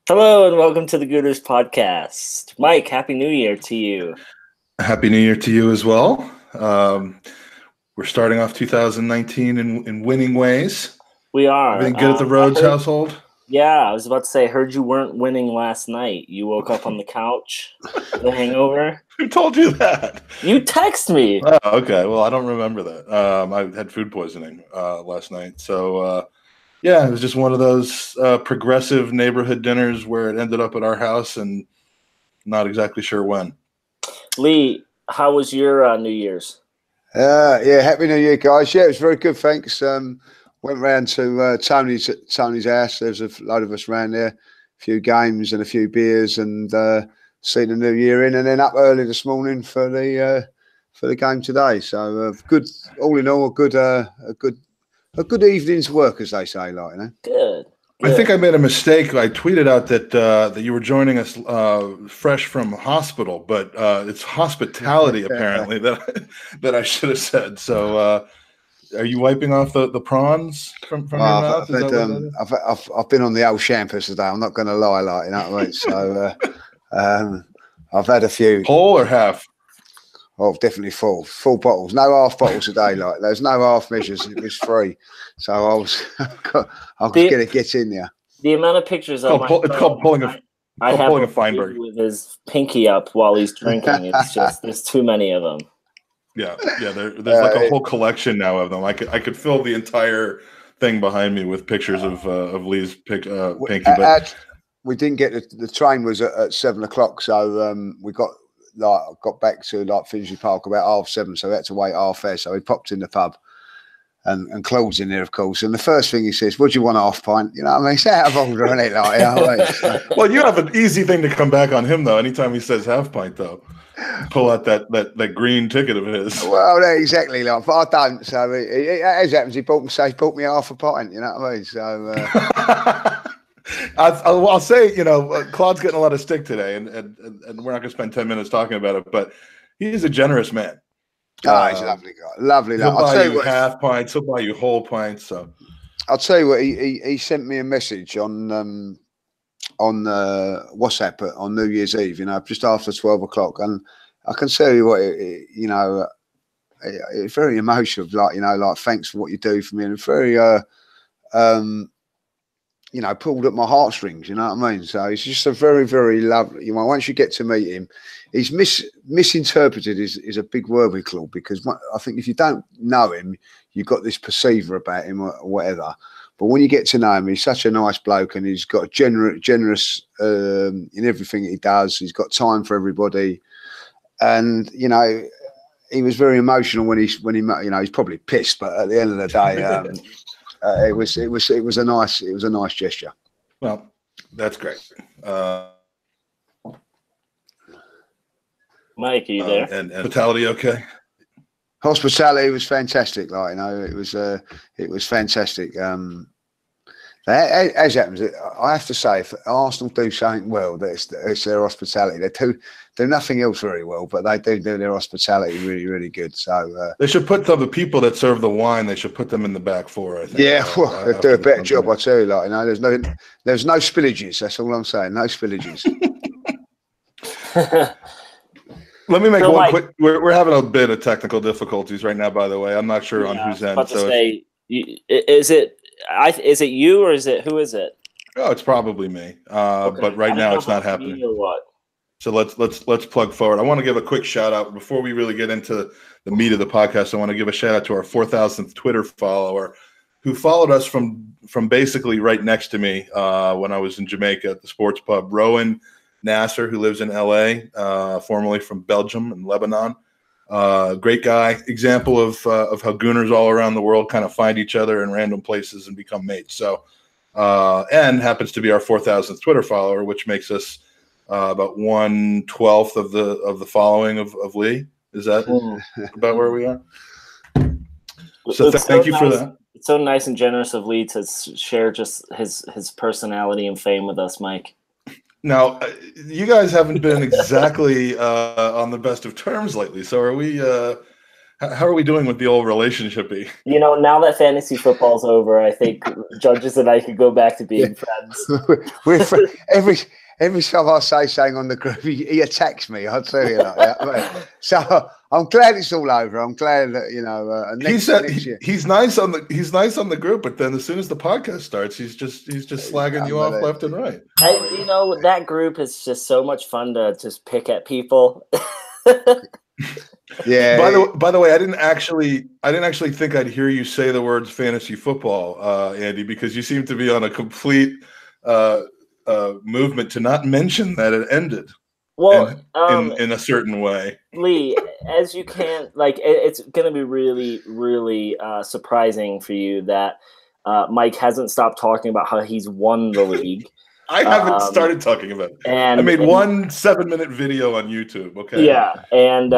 Hello and welcome to the Gooners podcast. Mike, Happy New Year to you. Happy New Year to you as well. We're starting off 2019 in winning ways. We are. Everything good at the Rhodes household? Yeah, I was about to say, I heard you weren't winning last night. You woke up on the couch, the hangover. Who told you that? You text me. Oh, okay. Well, I don't remember that. I had food poisoning last night. So, yeah, it was just one of those progressive neighborhood dinners where it ended up at our house and not exactly sure when. Lee, how was your New Year's? Yeah, Happy New Year, guys. Yeah, it was very good, thanks. Went round to Tony's house. There's a load of us around there, a few games and a few beers, and seen the New Year in, and then up early this morning for the game today. So good, all in all, a good evening's work, as they say, like, you know. Good. I think I made a mistake. I tweeted out that you were joining us fresh from hospital, but it's hospitality apparently that I should have said. So, are you wiping off the prawns from your mouth? I've been on the old champers today. I'm not going to lie, like, you know what I mean. So I've had a few. Whole or half? Oh, definitely full bottles. No half bottles a day. Like, there's no half measures. It was free. So I was going to get in there. The amount of pictures on my phone, it's called pulling a Feinberg with his pinky up while he's drinking. It's just there's too many of them. Yeah. There's like a whole collection now of them. I could fill the entire thing behind me with pictures of Lee's pinky. But we didn't get the train was at 7 o'clock, so we got back to Finsbury Park about 7:30, so we had to wait half there. So we popped in the pub, and Claude's in there, of course. And the first thing he says, "What do you want, Half-Pint?" You know what I mean? It's out of order, isn't it? Like, you know what I mean? So, well, you have an easy thing to come back on him though. Anytime he says Half-Pint, though, pull out that green ticket of his. Well, exactly. Like, but I don't. So as happens, he bought me half a pint. You know what I mean? So. I'll say, Claude's getting a lot of stick today, and we're not going to spend 10 minutes talking about it, but he's a generous man. Oh, he's a lovely guy. Lovely. He'll buy you half pints. He'll buy you whole pints. So I'll tell you what. He sent me a message on WhatsApp on New Year's Eve. Just after 12 o'clock, and I can tell you what. It's very emotional. Like thanks for what you do for me, and very pulled at my heartstrings, you know what I mean? So he's just a very, very lovely, once you get to meet him, he's misinterpreted is a big word with Claude, because I think if you don't know him, you've got this perceiver about him or whatever. But when you get to know him, he's such a nice bloke, and he's got generous in everything he does. He's got time for everybody. And, he was very emotional when he he's probably pissed, but at the end of the day, it was a nice gesture. Well, that's great. Mike, are you there? And hospitality, okay? Hospitality was fantastic. It was fantastic. As happens, I have to say, if Arsenal do something well, it's their hospitality. They do nothing else very well, but they do their hospitality really, really good. So they should put the people that serve the wine. They should put them in the back four, I think. Yeah, they do a better job, I tell you. There's no spillages. That's all I'm saying. No spillages. Let me make one quick. We're having a bit of technical difficulties right now. By the way, I'm not sure on whose end. Is it you or who is it? Oh, it's probably me. Okay. But right now it's not happening. Or what? So let's plug forward. I want to give a quick shout out before we really get into the meat of the podcast. I want to give a shout out to our 4,000th Twitter follower, who followed us from basically right next to me when I was in Jamaica at the sports pub. Rowan Nasser, who lives in LA, formerly from Belgium and Lebanon. Great guy. Example of how Gooners all around the world kind of find each other in random places and become mates. So, and happens to be our 4,000th Twitter follower, which makes us about 1/12 of the following of Lee. Is that about where we are? So thank you for that. It's so nice and generous of Lee to share just his personality and fame with us, Mike. Now, you guys haven't been exactly on the best of terms lately. So are we How are we doing with the old relationship? You know, now that fantasy football's over, I think Judges and I could go back to being friends. Every time I say something on the group, he attacks me. I'll tell you that. Yeah. So I'm glad it's all over. I'm glad that he's nice on the group, but then as soon as the podcast starts, he's just slagging you off left and right. You know, that group is just so much fun to just pick at people. Yeah. By the way, I didn't actually think I'd hear you say the words fantasy football, Andy, because you seem to be on a complete movement to not mention that it ended. Well, in a certain way, Lee, as you can, like, it's going to be really, really surprising for you that Mike hasn't stopped talking about how he's won the league. I haven't started talking about it. I made one 7-minute video on YouTube. Okay. Yeah, and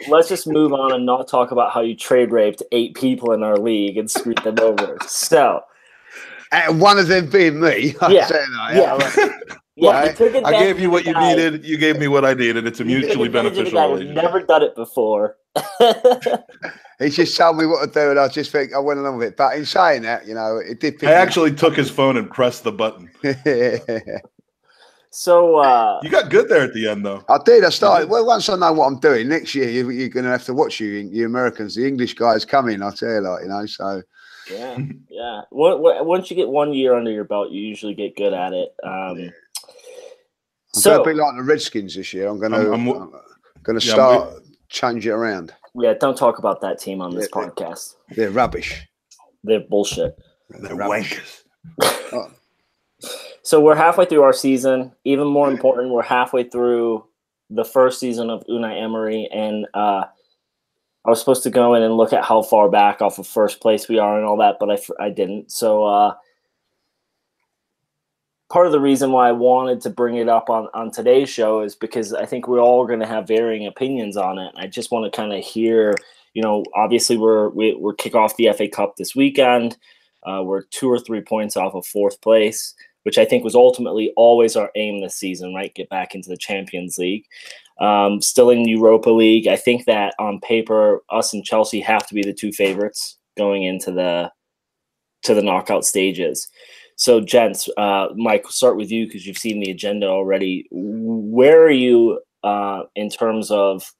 let's just move on and not talk about how you trade raped 8 people in our league and screwed them over. So, one of them being me. Yeah, I gave you what you needed. You gave me what I needed. It's a mutually beneficial relationship. Never done it before. He just told me what to do, and I just think I went along with it. But in saying that, you know, it did. I actually took his phone and pressed the button. So you got good there at the end, though. I did. I started. Well, once I know what I'm doing next year, you're going to have to watch you Americans, the English guys coming. I tell you, like, you know. So yeah. Once you get 1 year under your belt, you usually get good at it. I'm going to be like the Redskins this year. I'm going to start change it around. Yeah, don't talk about that team on this podcast. They're rubbish. They're bullshit. They're wankers. So we're halfway through our season. Even more important, we're halfway through the first season of Unai Emery, and I was supposed to go in and look at how far back off of first place we are and all that, but I didn't. So part of the reason why I wanted to bring it up on today's show is because I think we're all going to have varying opinions on it. I just want to kind of hear, you know, obviously we're kick off the FA Cup this weekend. We're 2 or 3 points off of fourth place, which I think was ultimately always our aim this season, right? Get back into the Champions League. Still in Europa League. I think that on paper, us and Chelsea have to be the 2 favorites going into the knockout stages. So, gents, Mike, we'll start with you because you've seen the agenda already. Where are you in terms of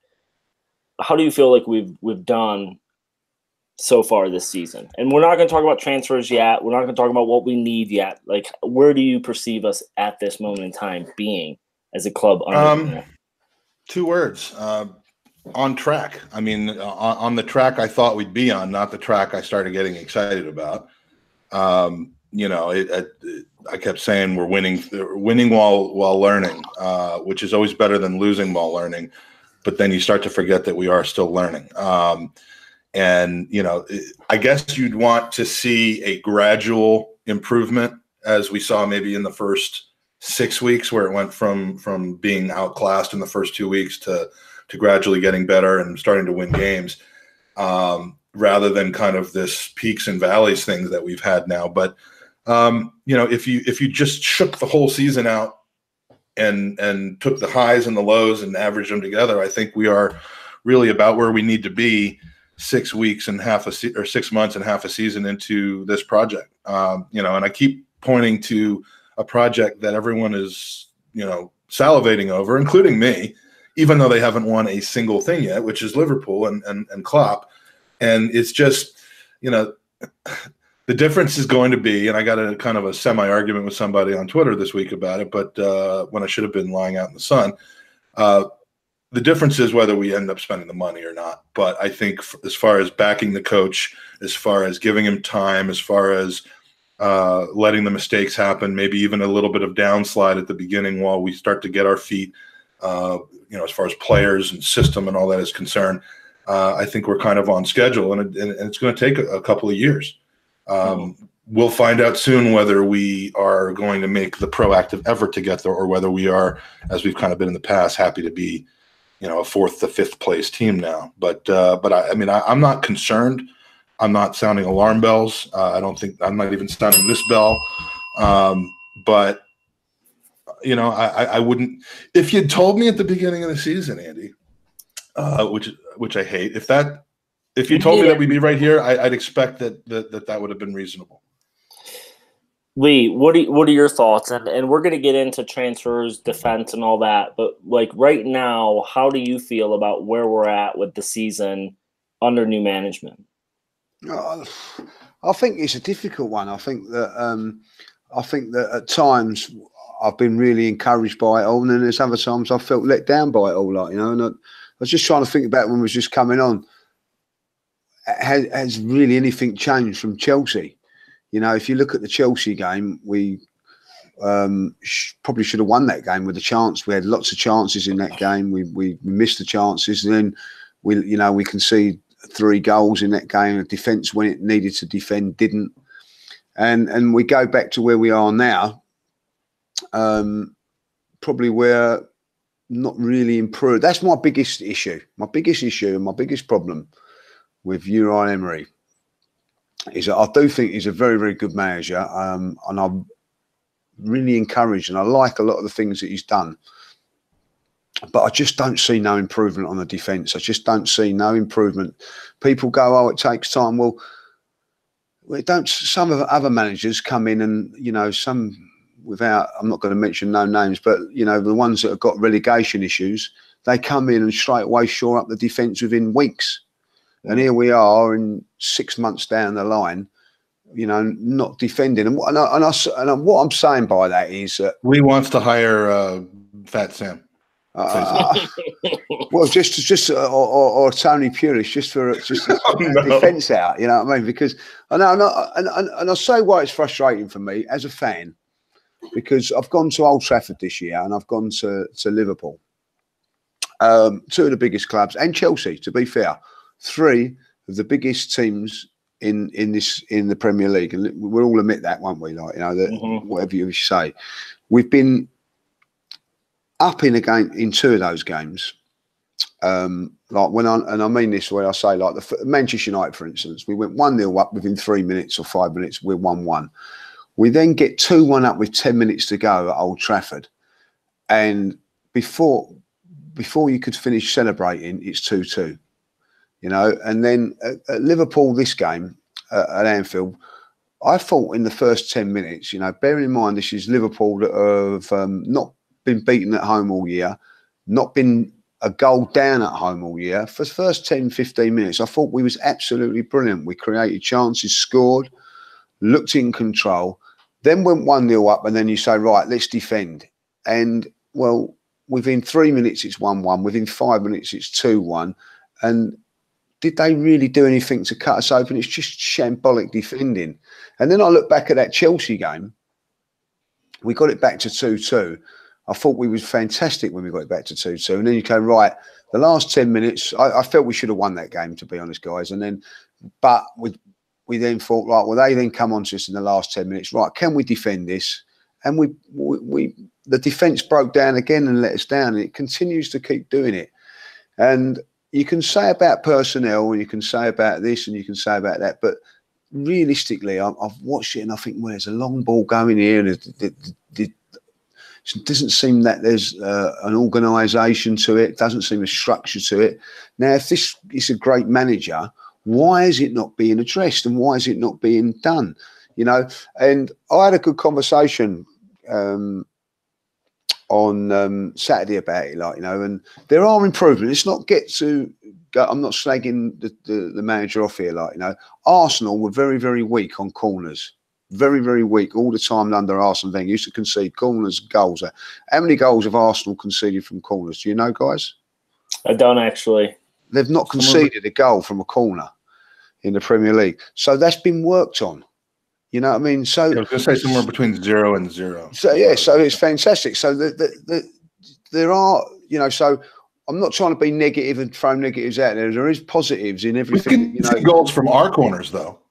how do you feel like we've done so far this season? And we're not going to talk about transfers yet. We're not going to talk about what we need yet. Like, where do you perceive us at this moment in time being as a club? 2 words. On track. I mean, on the track I thought we'd be on, not the track I started getting excited about. You know, I kept saying we're winning while learning, which is always better than losing while learning. But then you start to forget that we are still learning. And, you know, I guess you'd want to see a gradual improvement as we saw maybe in the first 6 weeks, where it went from being outclassed in the first 2 weeks to gradually getting better and starting to win games, rather than kind of this peaks and valleys things that we've had now. But you know, if you just shook the whole season out and took the highs and the lows and averaged them together, I think we are really about where we need to be 6 weeks and half or 6 months and half a season into this project. You know, and I keep pointing to a project that everyone is, you know, salivating over, including me, even though they haven't won a single thing yet, which is Liverpool and Klopp. And it's just, you know, the difference is going to be, and I got a kind of a semi-argument with somebody on Twitter this week about it, but when I should have been lying out in the sun, the difference is whether we end up spending the money or not. But I think as far as backing the coach, as far as giving him time, as far as letting the mistakes happen, maybe even a little bit of downslide at the beginning while we start to get our feet, you know, as far as players and system and all that is concerned, I think we're kind of on schedule, and it's going to take a couple of years. We'll find out soon whether we are going to make the proactive effort to get there, or whether we are, as we've kind of been in the past, happy to be, you know, a 4th to 5th place team now. But I mean, I'm not concerned. I'm not sounding alarm bells. I'm not even sounding this bell. But you know, I wouldn't, if you'd told me at the beginning of the season, Andy, which I hate, if that If you told me that we'd be right here, I'd expect that would have been reasonable. Lee, what are your thoughts? And we're going to get into transfers, defense, and all that. But like right now, how do you feel about where we're at with the season under new management? I think it's a difficult one. I think that at times I've been really encouraged by it all, and then there's other times I've felt let down by it all. Like, you know, and I was just trying to think about when we was just coming on. Has really anything changed from Chelsea? You know, if you look at the Chelsea game, we probably should have won that game with a chance. We had lots of chances in that game. We missed the chances, and then we conceded 3 goals in that game. The defence, when it needed to defend, didn't. And we go back to where we are now. Probably we're not really improved. That's my biggest issue. My biggest issue and my biggest problem with Unai Emery is that I do think he's a very, very good manager, and I'm really encouraged, and I like a lot of the things that he's done. But I just don't see no improvement on the defence. I just don't see no improvement. People go, "Oh, it takes time." Well, it don't. Some of the other managers come in and, you know, some without, I'm not going to mention no names, but, you know, the ones that have got relegation issues, they come in and straight away shore up the defence within weeks. And here we are, in 6 months down the line, you know, not defending. And what I'm saying by that is that Lee wants to hire Fat Sam. Well, just or Tony Pulis, just defence out. You know what I mean? Because and I'll say why it's frustrating for me as a fan, because I've gone to Old Trafford this year and I've gone to Liverpool, 2 of the biggest clubs, and Chelsea, to be fair. 3 of the biggest teams in the Premier League, and we'll all admit that, won't we? Like, you know, that whatever you say, we've been up in a game in 2 of those games. Like I mean this when I say, like the Manchester United, for instance, we went 1-0 up within 3 minutes or 5 minutes. We're 1-1. We then get 2-1 up with 10 minutes to go at Old Trafford, and before you could finish celebrating, it's 2-2. You know, and then at Liverpool, this game at Anfield, I thought in the first 10 minutes, you know, bearing in mind this is Liverpool that have not been beaten at home all year, not been a goal down at home all year. For the first 10, 15 minutes, I thought we was absolutely brilliant. We created chances, scored, looked in control, then went 1-0 up, and then you say, right, let's defend. And, well, within 3 minutes, it's 1-1. Within 5 minutes, it's 2-1. And did they really do anything to cut us open? It's just shambolic defending. And then I look back at that Chelsea game. We got it back to 2-2. I thought we was fantastic when we got it back to 2-2. And then you go, right, the last 10 minutes, I felt we should have won that game, to be honest, guys. And then, but we then thought, right, well, they then come on to us in the last 10 minutes. Right, can we defend this? And the defence broke down again and let us down. And it continues to keep doing it. And you can say about personnel, and you can say about this, and you can say about that, but realistically, I've watched it and I think, well, there's a long ball going here, and it doesn't seem that there's an organisation to it. Doesn't seem a structure to it. Now, if this is a great manager, why is it not being addressed, and why is it not being done? You know, and I had a good conversation on Saturday about it, like, you know, and there are improvements. It's not I'm not slagging the manager off here, like, you know. Arsenal were very, very weak on corners, very, very weak all the time under Arsenal. They used to concede corners, goals. How many goals have Arsenal conceded from corners? Do you know, guys? I don't actually. They've not conceded a goal from a corner in the Premier League, so that's been worked on. You know what I mean? So I was going to say somewhere between 0 and 0. So yeah, so it's fantastic. So there are, you know, so I'm not trying to be negative and throw negatives out there. There is positives in everything. We can see goals from our corners, though.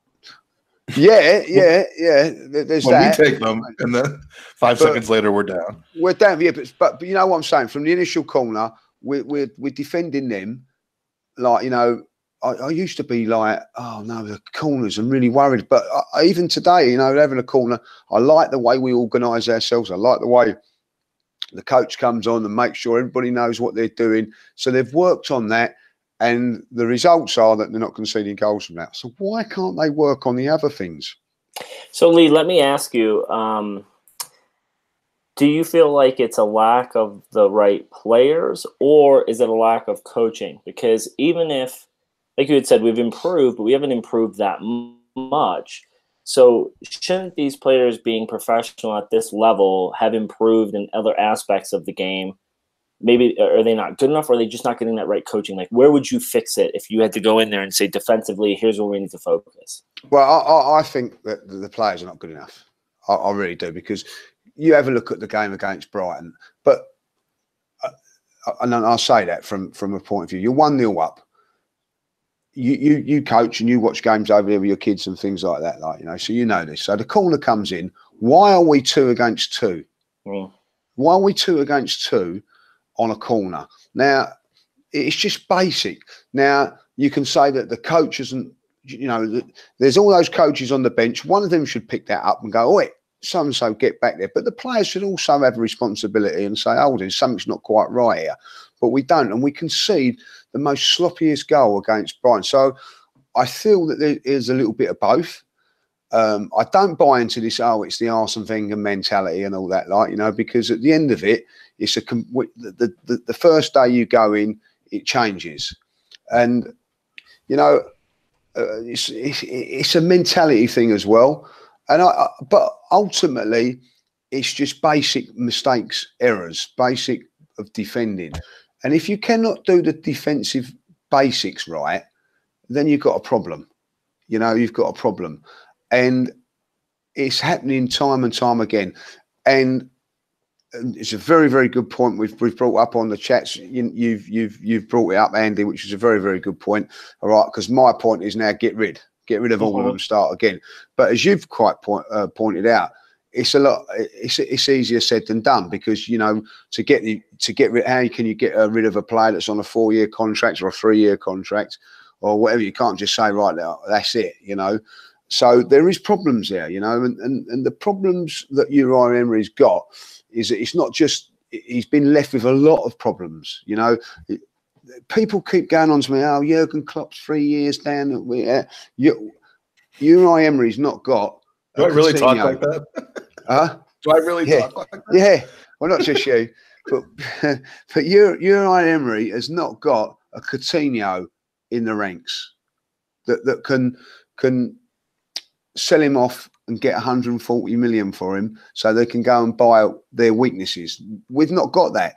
Yeah. There's that. We take them, and then 5 seconds later, we're down. We're down, yeah. But you know what I'm saying? From the initial corner, we're defending them, like, you know. I used to be like, oh no, the corners, I'm really worried. But even today, you know, having a corner, I like the way we organise ourselves. I like the way the coach comes on and makes sure everybody knows what they're doing. So they've worked on that, And the results are that they're not conceding goals from that. So why can't they work on the other things? So, Lee, let me ask you, do you feel like it's a lack of the right players, or is it a lack of coaching? Because even if, like you had said, we've improved, but we haven't improved that much. So shouldn't these players being professional at this level have improved in other aspects of the game? Maybe are they not good enough, or are they just not getting that right coaching? Like, where would you fix it if you had to go in there and say defensively, here's where we need to focus? Well, I think that the players are not good enough. I really do, because you have a look at the game against Brighton, but and I'll say that from a point of view, you're 1-0 up. You coach and you watch games over there with your kids and things like that, so you know this. So the corner comes in. Why are we 2 against 2? Why are we 2 against 2 on a corner? Now, it's just basic. Now, you can say that the coach isn't, there's all those coaches on the bench. One of them should pick that up and go, so-and-so, get back there. But the players should also have a responsibility and say, there's something's not quite right here. But we don't. And we concede the most sloppiest goal against Brighton. So I feel that there is a little bit of both. I don't buy into this, it's the Arsene Wenger mentality and all that, because at the end of it, it's the first day you go in, it changes. And, it's a mentality thing as well. And but ultimately, it's just basic mistakes, errors, basic of defending. And if you cannot do the defensive basics right, then you've got a problem. You've got a problem. And it's happening time and time again. And it's a very, very good point we've brought up on the chats. You've brought it up, Andy, which is a very, very good point. All right, because my point is now get rid of all of them, start again. But as you've quite pointed out, it's a lot. It's easier said than done, because to get rid. How can you get rid of a player that's on a 4-year contract or a 3-year contract or whatever? You can't just say right now that's it. So there is problems there. And the problems that Uri Emery's got is that it's not just he's been left with a lot of problems. People keep going on to me. Jurgen Klopp's 3 years down. Uri Emery's not got. Do I really talk like that? Do I really talk like that? Yeah. Well, not just you, but Uri Emery has not got a Coutinho in the ranks that can sell him off and get 140 million for him, so they can go and buy their weaknesses. We've not got that.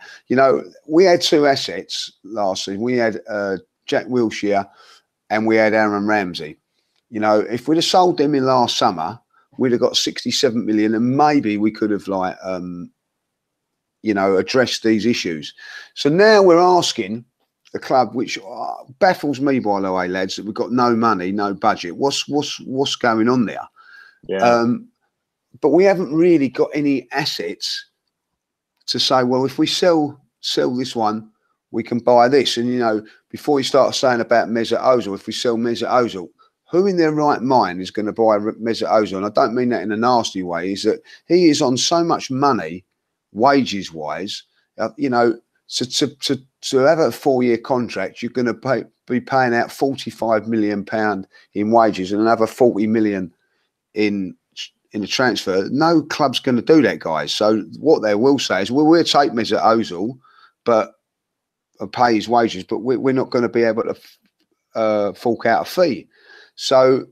We had 2 assets last season. We had Jack Wilshere and we had Aaron Ramsey. If we'd have sold them in last summer, we'd have got 67 million, and maybe we could have addressed these issues. So now we're asking the club, which baffles me, by the way, lads, that we've got no money, no budget. What's going on there? Yeah. But we haven't really got any assets to say, well, if we sell this one, we can buy this. And before you start saying about Mesut Ozil, if we sell Mesut Ozil, who in their right mind is going to buy Mesut Ozil? And I don't mean that in a nasty way. Is that he is on so much money, wages wise. To have a 4-year contract, you're going to be paying out £45 million in wages and another 40 million in a transfer. No club's going to do that, guys. So what they will say is, well, we'll take Mesut Ozil, but pay his wages, but we're not going to be able to fork out a fee. So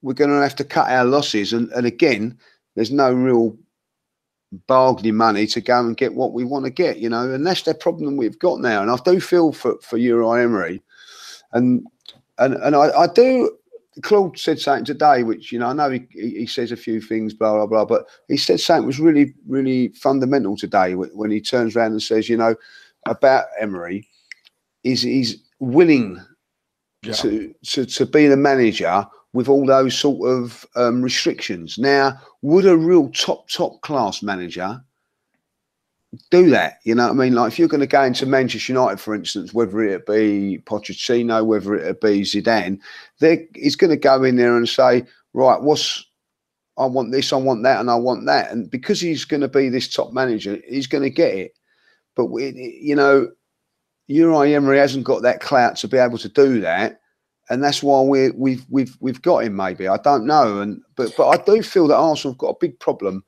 we're going to have to cut our losses. And again, there's no real bargaining money to go and get what we want to get, and that's the problem we've got now. And I do feel for Uri Emery, and I do. Claude said something today, which I know he says a few things, blah blah blah, but he said something was really, really fundamental today when he turns around and says, about Emery, he's willing to be the manager with all those sort of restrictions. Now, would a real top class manager do that? Like if you're going to go into Manchester United, for instance, whether it be Pochettino, whether it be Zidane, he's going to go in there and say, right, I want this, I want that, and I want that. And because he's going to be this top manager, he's going to get it. But Unai Emery hasn't got that clout to be able to do that, and that's why we've got him. Maybe I don't know, but I do feel that Arsenal have got a big problem.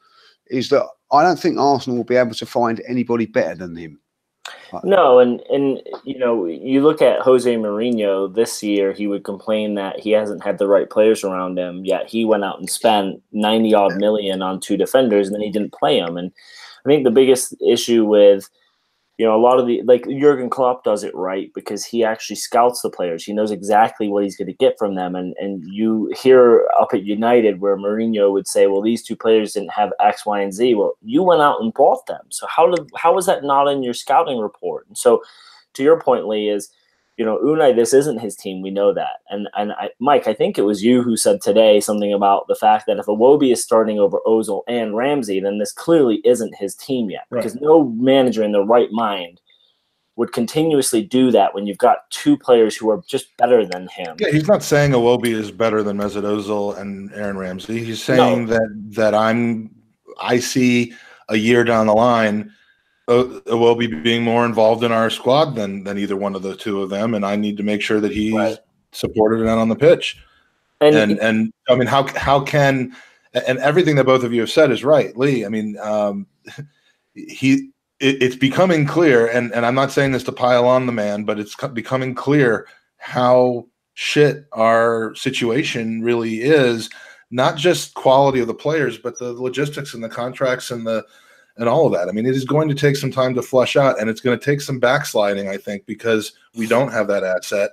Is that I don't think Arsenal will be able to find anybody better than him. No, and you know, you look at Jose Mourinho this year, he would complain that he hasn't had the right players around him, yet he went out and spent 90-odd million on 2 defenders, and then he didn't play them. And I think the biggest issue with, you know, a lot of the, like Jurgen Klopp does it right because he actually scouts the players. He knows exactly what he's going to get from them. And you hear up at United where Mourinho would say, well, these 2 players didn't have X, Y, and Z. Well, you went out and bought them. So how was that not in your scouting report? And so to your point, Lee, is, you know, Unai, this isn't his team. We know that. And Mike, I think it was you who said today something about the fact that if Iwobi is starting over Ozil and Ramsey, then this clearly isn't his team yet. Because no manager in their right mind would continuously do that when you've got 2 players who are just better than him. Yeah, he's not saying Iwobi is better than Mesut Ozil and Aaron Ramsey. He's saying that I see a year down the line Iwobi being more involved in our squad than either one of the 2 of them, and I need to make sure that he's supported and on the pitch. And I mean, how can, and everything that both of you have said is right, Lee. I mean, it's becoming clear, and I'm not saying this to pile on the man, but it's becoming clear how shit our situation really is. Not just quality of the players, but the logistics and the contracts and all of that. I mean, it is going to take some time to flush out, and it's going to take some backsliding, I think, because we don't have that asset.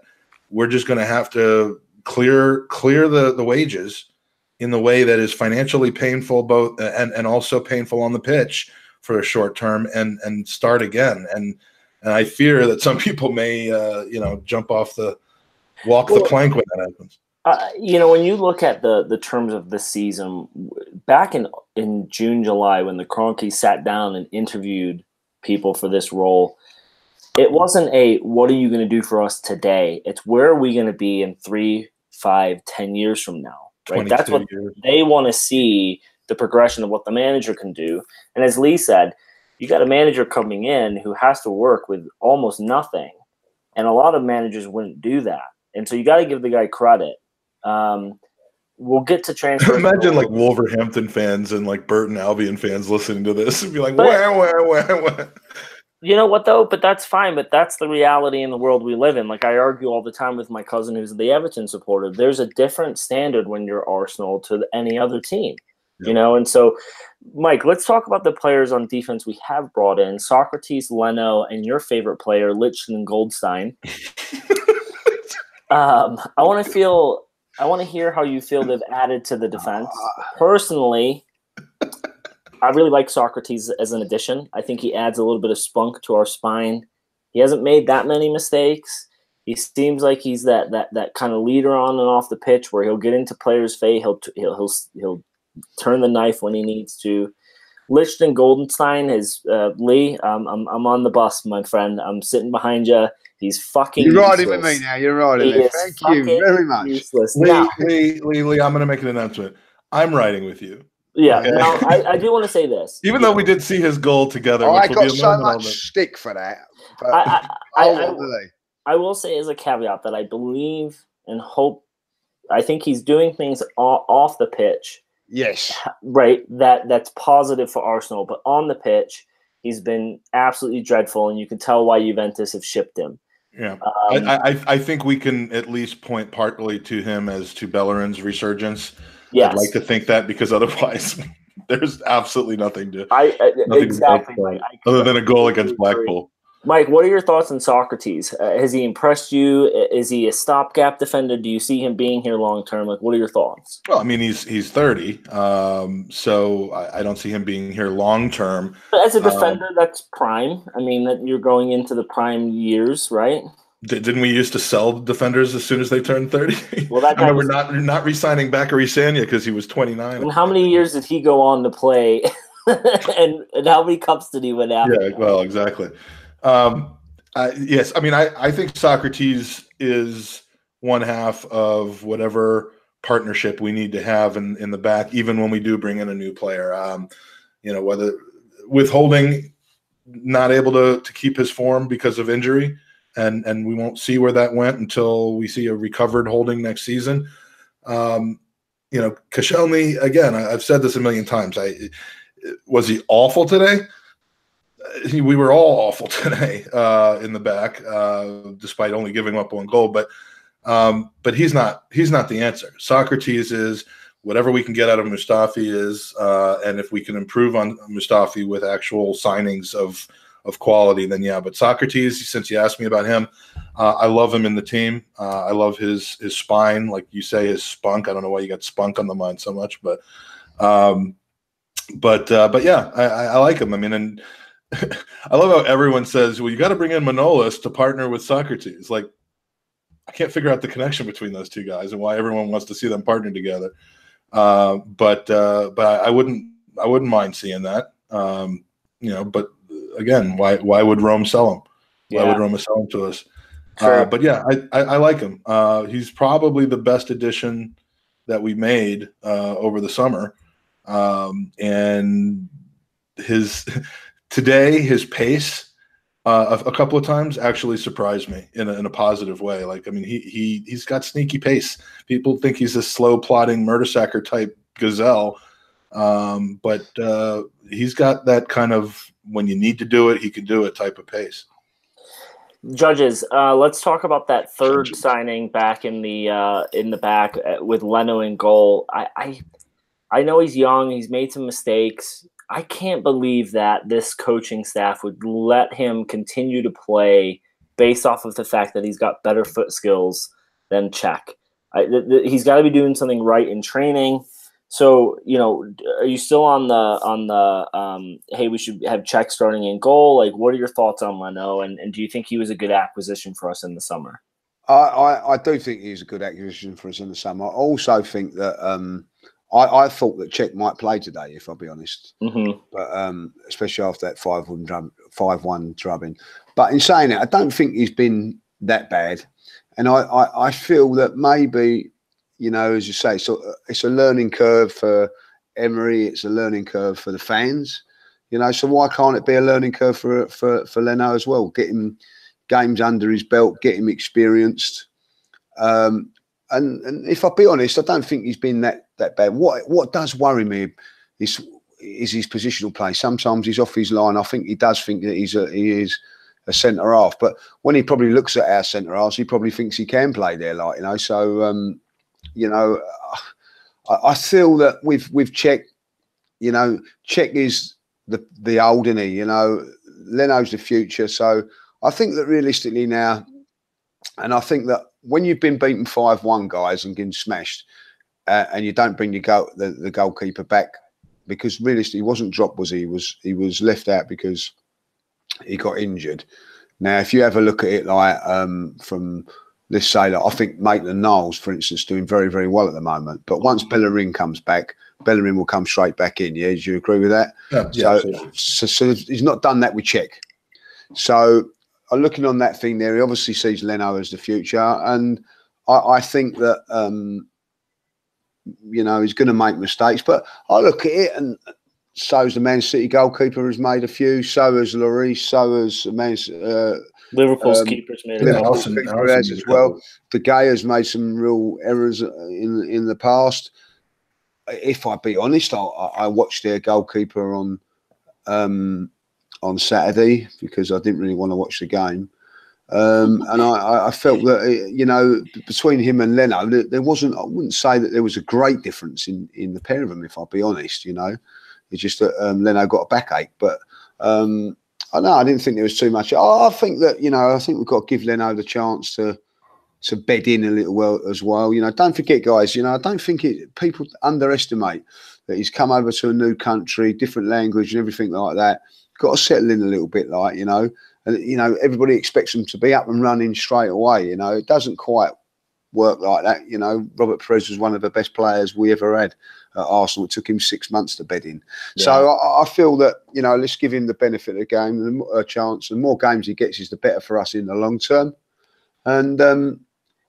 We're just going to have to clear the wages in the way that is financially painful, both and also painful on the pitch for a short term, and start again. And I fear that some people may, jump off the plank when that happens. You know, when you look at the terms of this season, back in June, July, when the Kroenkes sat down and interviewed people for this role, it wasn't what are you going to do for us today? It's where are we going to be in 3, 5, 10 years from now, right? That's what they want to see, the progression of what the manager can do. And as Lee said, you got a manager coming in who has to work with almost nothing, and a lot of managers wouldn't do that. And so you got to give the guy credit. We'll get to transfer. Imagine like Wolverhampton fans and like Burton Albion fans listening to this and be like, wah. You know what though? But that's fine. But that's the reality in the world we live in. Like I argue all the time with my cousin who's the Everton supporter. There's a different standard when you're Arsenal to any other team. Yep. You know, and so Mike, let's talk about the players on defense we have brought in: Socrates, Leno, and your favorite player, Lichtstein Goldstein. I want to hear how you feel they've added to the defense. Personally, I really like Socrates as an addition. I think he adds a little bit of spunk to our spine. He hasn't made that many mistakes. He seems like he's that kind of leader on and off the pitch where he'll get into players' face. He'll turn the knife when he needs to. Lichtstein Goldenstein is Lee. I'm on the bus, my friend. I'm sitting behind you. He's fucking You're riding with me now. You're riding with me. Thank you very much. Lee, I'm going to make an announcement. I'm riding with you. Yeah. Okay. Now, I do want to say this. Even though we did see his goal together. I got so much stick for that. I will say as a caveat that I believe and hope, I think he's doing things off the pitch. Yes. Right. That's positive for Arsenal. But on the pitch, he's been absolutely dreadful, and you can tell why Juventus have shipped him. Yeah, I think we can at least point partly to him as to Bellerin's resurgence. Yes. I'd like to think that, because otherwise there's absolutely nothing to other than a goal against Blackpool. Mike, what are your thoughts on Socrates? Has he impressed you? Is he a stopgap defender? Do you see him being here long term? Like, what are your thoughts? Well, I mean, he's 30, so I don't see him being here long term. But as a defender, that's prime. I mean, that you're going into the prime years, right? Didn't we used to sell defenders as soon as they turned 30? Well, that guy we're not re-signing Bakary Sagna because he was 29. And how many years did he go on to play? and how many cups did he win after? Yeah, well, exactly. Yes, I mean, I think Socrates is one half of whatever partnership we need to have in the back, even when we do bring in a new player. Whether with Holding not able to keep his form because of injury, and we won't see where that went until we see a recovered Holding next season. Koscielny, again, I've said this a million times. Was he awful today? We were all awful today in the back, despite only giving up 1 goal. But he's not the answer. Socrates is. Whatever we can get out of Mustafi is, and if we can improve on Mustafi with actual signings of quality, then yeah. But Socrates, since you asked me about him, I love him in the team. I love his spine, like you say, his spunk. I don't know why you got spunk on the mind so much, but yeah, I like him. I mean, and I love how everyone says, well, you got to bring in Manolis to partner with Socrates. Like, I can't figure out the connection between those two guys and why everyone wants to see them partner together. But I wouldn't mind seeing that. But again, why would Rome sell him? Why would Roma sell him to us? But yeah, I like him. He's probably the best addition that we made over the summer. And his pace a couple of times actually surprised me in a positive way. Like, I mean, he's got sneaky pace. People think he's a slow plodding Mertesacker type gazelle. But he's got that kind of, when you need to do it, he can do it type of pace. Judges, let's talk about that third signing back in the back with Leno in goal. I know he's young. He's made some mistakes. I can't believe that this coaching staff would let him continue to play based off of the fact that he's got better foot skills than Czech. He's got to be doing something right in training. So, are you still on the hey, we should have Czech starting in goal? Like, what are your thoughts on Leno? And do you think he was a good acquisition for us in the summer? I do think he's a good acquisition for us in the summer. I also think that I thought that Czech might play today, if I'll be honest. Mm-hmm. But especially after that 5-1 drubbing. But in saying it, I don't think he's been that bad. And I feel that maybe, as you say, so it's a learning curve for Emery. It's a learning curve for the fans. So why can't it be a learning curve for Leno as well? Get him games under his belt, get him experienced. And if I'll be honest, I don't think he's been that bad. What does worry me is his positional play. Sometimes he's off his line. I think he does think that he is a centre half, but when he probably looks at our centre halves, he probably thinks he can play there, So I feel that with Czech, Czech is the old, isn't he? Leno's the future. So I think that realistically now, and I think that when you've been beaten 5-1, guys, and getting smashed, and you don't bring the goalkeeper back, because realistically he wasn't dropped, was he? He was left out because he got injured. Now, if you have a look at it from, let's say, that I think Maitland-Niles, for instance, doing very, very well at the moment. But once Bellerin comes back, Bellerin will come straight back in. Yeah, do you agree with that? Yeah. So he's not done that with Czech. So looking on that thing there, he obviously sees Leno as the future, and I think that he's going to make mistakes. But I look at it, and so's the Man City goalkeeper has made a few. So has Lloris. So has Liverpool's keeper's made a couple. Keeper has as well. De Gea's made some real errors in the past. If I be honest, I watched their goalkeeper on Saturday because I didn't really want to watch the game. And I felt that, between him and Leno, there wasn't, I wouldn't say that there was a great difference in the pair of them, if I'll be honest, It's just that Leno got a backache. But I didn't think there was too much. I think that, I think we've got to give Leno the chance to bed in a little as well. Don't forget, guys, I don't think people underestimate that he's come over to a new country, different language and everything like that. Got to settle in a little bit, and everybody expects him to be up and running straight away. It doesn't quite work like that. Robert Perez was one of the best players we ever had at Arsenal. It took him 6 months to bed in. Yeah. So I feel that let's give him the benefit of the game, a chance. The more games he gets, is the better for us in the long term. And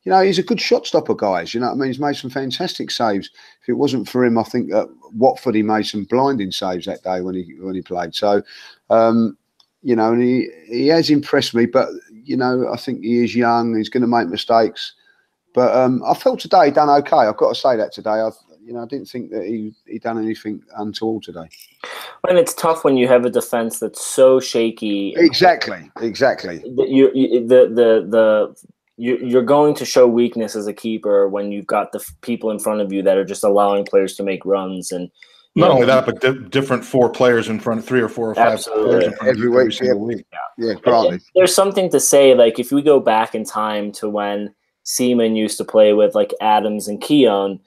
he's a good shot stopper, guys. He's made some fantastic saves. If it wasn't for him, I think Watford, he made some blinding saves that day when he played. So, you know, and he has impressed me. But you know, I think he is young. He's going to make mistakes. But I felt today he done okay. I've got to say that today. I didn't think that he done anything untoward today. And it's tough when you have a defense that's so shaky. Exactly. You're going to show weakness as a keeper when you've got the people in front of you that are just allowing players to make runs. And not only that, but different 4 players in front, 3 or 4 or 5 absolutely. players in front of you every single week. Yeah, granted. There's something to say, like if we go back in time to when Seaman used to play with like Adams and Keown,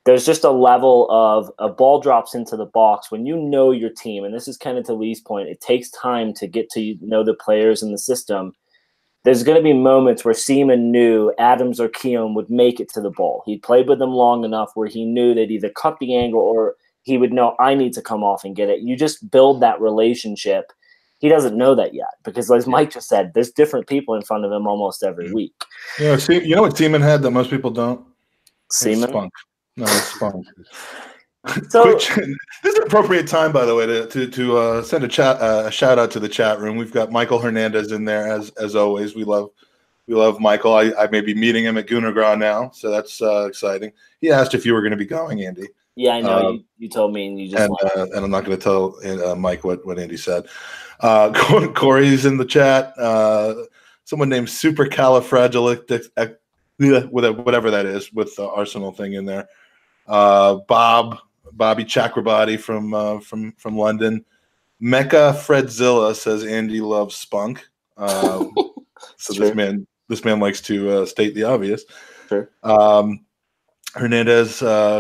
there's just a level of a ball drops into the box when you know your team. And this is kind of to Lee's point. It takes time to get to know the players in the system. There's going to be moments where Seaman knew Adams or Keown would make it to the ball. He played with them long enough where he knew they'd either cut the angle or he would know, I need to come off and get it. You just build that relationship. He doesn't know that yet because, as Mike just said, there's different people in front of him almost every week. Yeah, see, you know what Seaman had that most people don't? Seaman? Spunk. No, it's spunk. So, this is an appropriate time, by the way, to send a shout out to the chat room. We've got Michael Hernandez in there as always. We love Michael. I may be meeting him at Gooner now, so that's exciting. He asked if you were going to be going, Andy. Yeah, I know. You told me, and you just and I'm not going to tell Mike what Andy said. Corey's in the chat. Someone named Supercalifragilistic, whatever that is, with the Arsenal thing in there. Bobby Chakrabarty from London. Mecca Fredzilla says Andy loves spunk. So sure. this man likes to state the obvious. Sure. Hernandez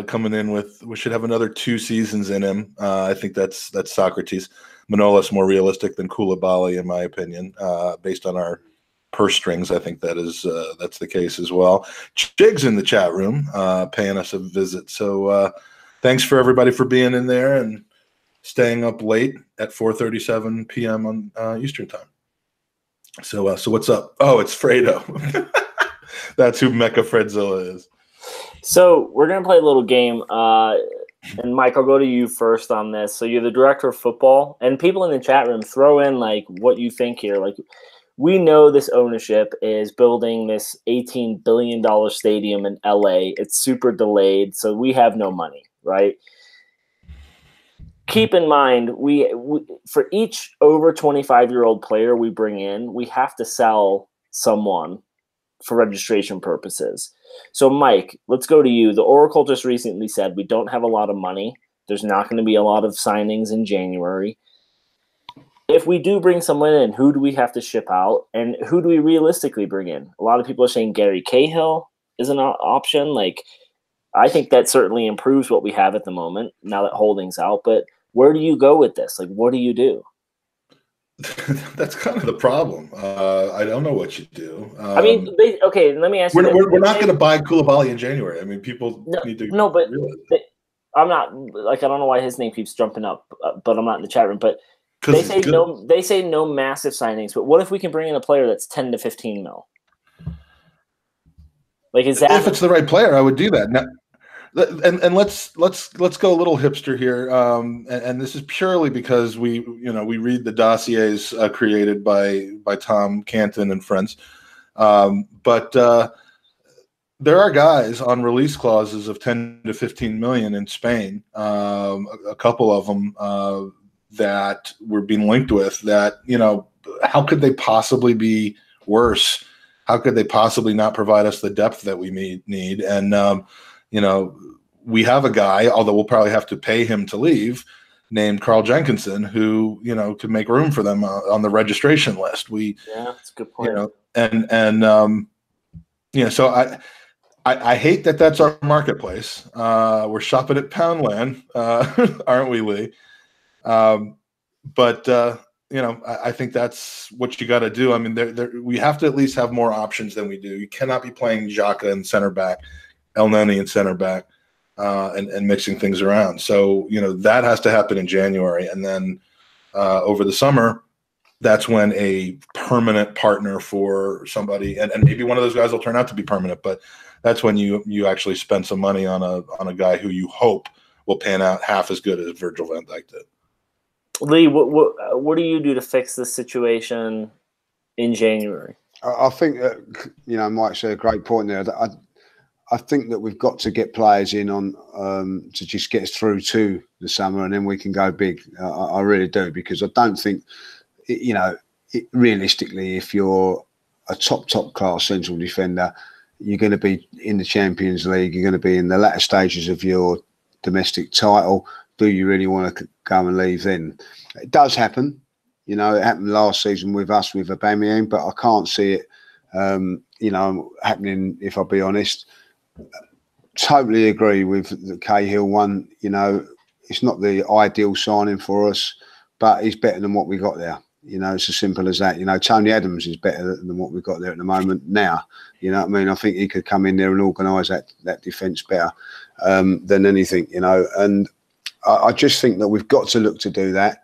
coming in with, we should have another 2 seasons in him. I think that's Socrates. Manolas more realistic than Koulibaly, in my opinion, based on our purse strings. I think that's the case as well. Chig's in the chat room paying us a visit. So thanks for everybody for being in there and staying up late at 4:37 p.m. on Eastern time. So what's up? Oh, it's Fredo. That's who Mecca Fredzilla is. So we're going to play a little game. And Mike, I'll go to you first on this. So you're the director of football, and people in the chat room throw in like what you think here. Like, we know this ownership is building this $18 billion stadium in LA. It's super delayed, so we have no money, right? Keep in mind, we for each over 25-year-old player we bring in, we have to sell someone for registration purposes. So, Mike, let's go to you. The Oracle just recently said we don't have a lot of money. There's not going to be a lot of signings in January. If we do bring someone in, who do we have to ship out? And who do we realistically bring in? A lot of people are saying Gary Cahill is an option. Like, I think that certainly improves what we have at the moment now that Holding's out. But where do you go with this? Like, what do you do? That's kind of the problem. I don't know what you do. I mean, okay, let me ask you. We're not going to buy Koulibaly in January. I mean, people need to. No, but I'm not, like, I don't know why his name keeps jumping up, but I'm not in the chat room. But they say no massive signings. But what if we can bring in a player that's 10 to 15 mil? Like, is that if it's the right player, I would do that. Now, and let's go a little hipster here, and this is purely because we read the dossiers created by Tom Canton and friends, but there are guys on release clauses of 10 to 15 million in Spain, a couple of them that we're being linked with. That, how could they possibly be worse? How could they possibly not provide us the depth that we need? And we have a guy, although we'll probably have to pay him to leave, named Carl Jenkinson, who, could make room for them on the registration list. That's a good point. So I hate that that's our marketplace. We're shopping at Poundland, aren't we, Lee? But I think that's what you got to do. I mean, we have to at least have more options than we do. You cannot be playing Xhaka in center back, El Neni in center back, and mixing things around. So, that has to happen in January. And then over the summer, that's when a permanent partner for somebody, and maybe one of those guys will turn out to be permanent, but that's when you actually spend some money on a guy who you hope will pan out half as good as Virgil van Dijk did. Lee, what do you do to fix this situation in January? I think that, Mike said a great point there. I think that we've got to get players in on to just get us through to the summer, and then we can go big. I really do, because I don't think, realistically, if you're a top class central defender, you're going to be in the Champions League. You're going to be in the latter stages of your domestic title. Do you really want to go and leave then? It does happen. It happened last season with us with Aubameyang, but I can't see it, happening, if I'll be honest. Totally agree with the Cahill one. It's not the ideal signing for us, but he's better than what we got there. It's as simple as that. Tony Adams is better than what we've got there at the moment now. You know what I mean? I think he could come in there and organise that defence better than anything, and I just think that we've got to look to do that.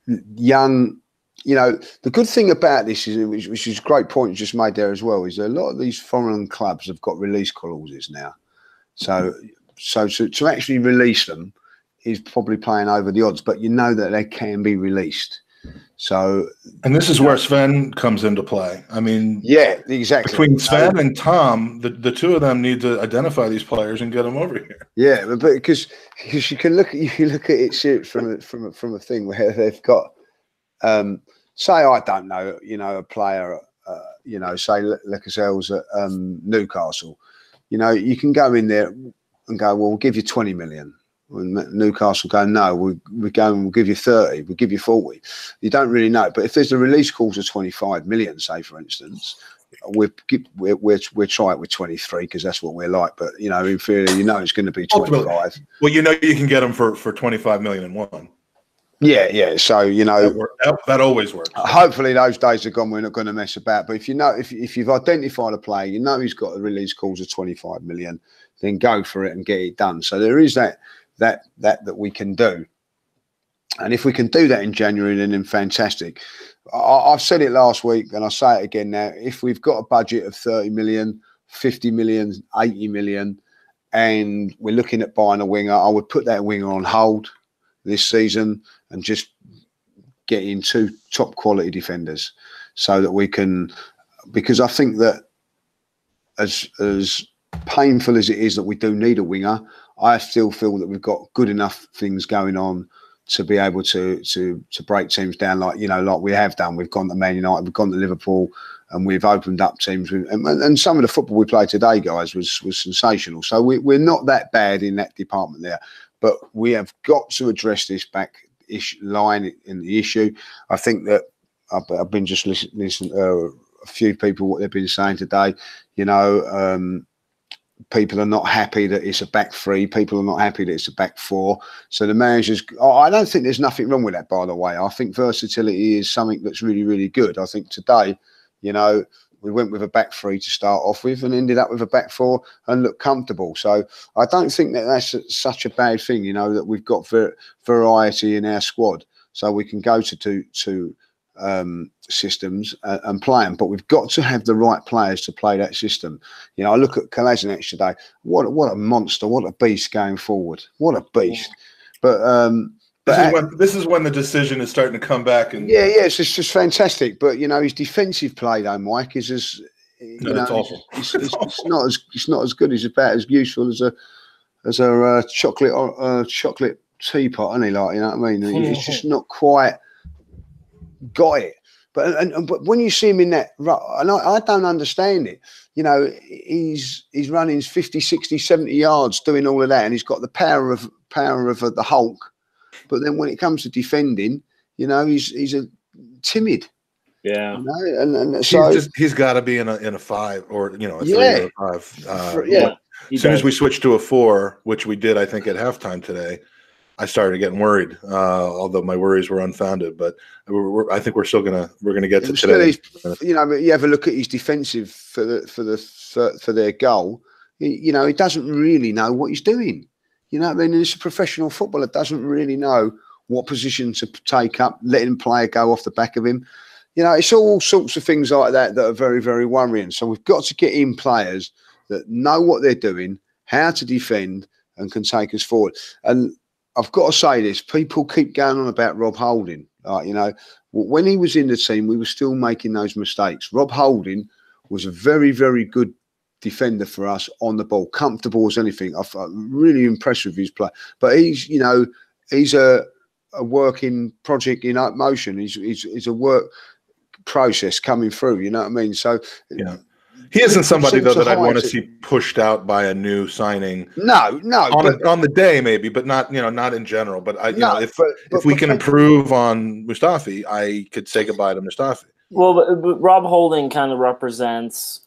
The good thing about this is, which is a great point you just made there as well, is a lot of these foreign clubs have got release clauses now. So to actually release them is probably playing over the odds, but that they can be released. So, and this is where Sven comes into play. I mean, yeah, exactly. Between Sven and Tom, the two of them need to identify these players and get them over here. Yeah, but because you can look at it from a thing where they've got, say, I don't know, a player, say Lecazelle's at Newcastle. You can go in there and go, well, we'll give you 20 million. When Newcastle go, no, we'll give you 30, we'll give you 40. You don't really know. But if there's a release clause of 25 million, say, for instance, we'll try it with 23 because that's what we're like. But, in theory, it's going to be 25. Well, you can get them for 25 million and one. Yeah. So, that always works. Hopefully those days are gone. We're not going to mess about. But if if you've identified a player, he's got a release clause of 25 million, then go for it and get it done. So there is that we can do. And if we can do that in January, then fantastic. I've said it last week and I'll say it again now. If we've got a budget of 30 million, 50 million, 80 million, and we're looking at buying a winger, I would put that winger on hold this season and just get in two top quality defenders so that we can, because I think that as painful as it is that we do need a winger, I still feel that we've got good enough things going on to be able to break teams down like we have done. We've gone to Man United, we've gone to Liverpool, and we've opened up teams. And some of the football we played today, guys, was sensational. So we're not that bad in that department there. But we have got to address this back line in the issue. I think that I've been just listening to a few people, what they've been saying today. People are not happy that it's a back three. People are not happy that it's a back four. So the managers, I don't think there's nothing wrong with that, by the way. I think versatility is something that's really, really good. I think today, we went with a back three to start off with and ended up with a back four and looked comfortable. So I don't think that that's such a bad thing, that we've got variety in our squad. So we can go to two systems and play them, but we've got to have the right players to play that system. I look at Kolasinac today. What a monster! What a beast going forward! What a beast! But this is when the decision is starting to come back. And it's just fantastic. But his defensive play though, Mike, is as it's awful. It's not as good. It's about as useful as a chocolate teapot, isn't he? Like, you know what I mean? It's just not quite got it. But when you see him in that, and I don't understand it. He's running 50, 60, 70 yards doing all of that, and he's got the power of the Hulk. But then when it comes to defending, he's a timid. Yeah. And so he's got to be in a five or a 3 or a 5. As soon as we switched to a 4, which we did, I think at halftime today, I started getting worried, although my worries were unfounded. But I think we're gonna get to today. But you have a look at his defensive for their goal. He doesn't really know what he's doing. I mean, he's a professional footballer, doesn't really know what position to take up, letting a player go off the back of him. It's all sorts of things like that are very, very worrying. So we've got to get in players that know what they're doing, how to defend, and can take us forward. And I've got to say this. People keep going on about Rob Holding. You know, when he was in the team, we were still making those mistakes. Rob Holding was a very, very good defender for us on the ball, comfortable as anything. I'm really impressed with his play. But he's, you know, he's a working project in motion. He's a work process coming through. You know what I mean? So yeah. He isn't somebody though that I'd want to see pushed out by a new signing. No, on the day maybe, but not not in general. But if we can improve on Mustafi, I could say goodbye to Mustafi. Well, but Rob Holding kind of represents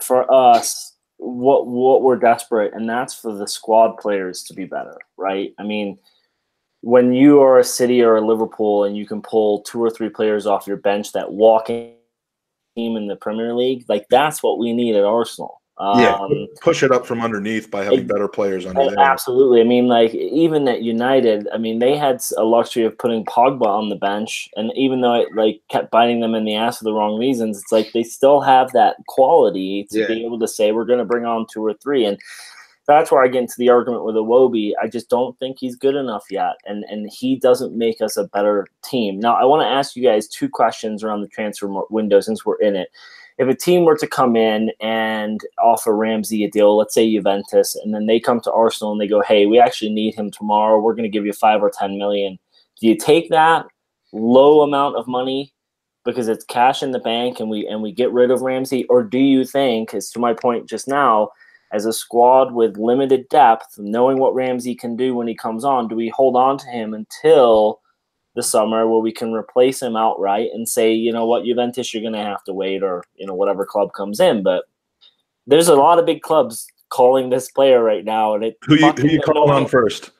for us what we're desperate, and that's for the squad players to be better, right? I mean, when you are a City or a Liverpool and you can pull 2 or 3 players off your bench that walk in in the Premier League, like that's what we need at Arsenal. Push it up from underneath by having better players under there. Absolutely. I mean, like even at United, I mean, they had a luxury of putting Pogba on the bench, and even though it like kept biting them in the ass for the wrong reasons, it's like they still have that quality to be able to say we're going to bring on 2 or 3, and that's where I get into the argument with Iwobi. I just don't think he's good enough yet, and he doesn't make us a better team. Now, I want to ask you guys 2 questions around the transfer window since we're in it. If a team were to come in and offer Ramsey a deal, let's say Juventus, and then they come to Arsenal and they go, hey, we actually need him tomorrow. We're going to give you 5 or 10 million. Do you take that low amount of money because it's cash in the bank and we get rid of Ramsey? Or do you think, as to my point just now, as a squad with limited depth, knowing what Ramsey can do when he comes on, do we hold on to him until the summer where we can replace him outright and say, you know what, Juventus, you're going to have to wait, or, whatever club comes in. But there's a lot of big clubs calling this player right now. And who you calling on first?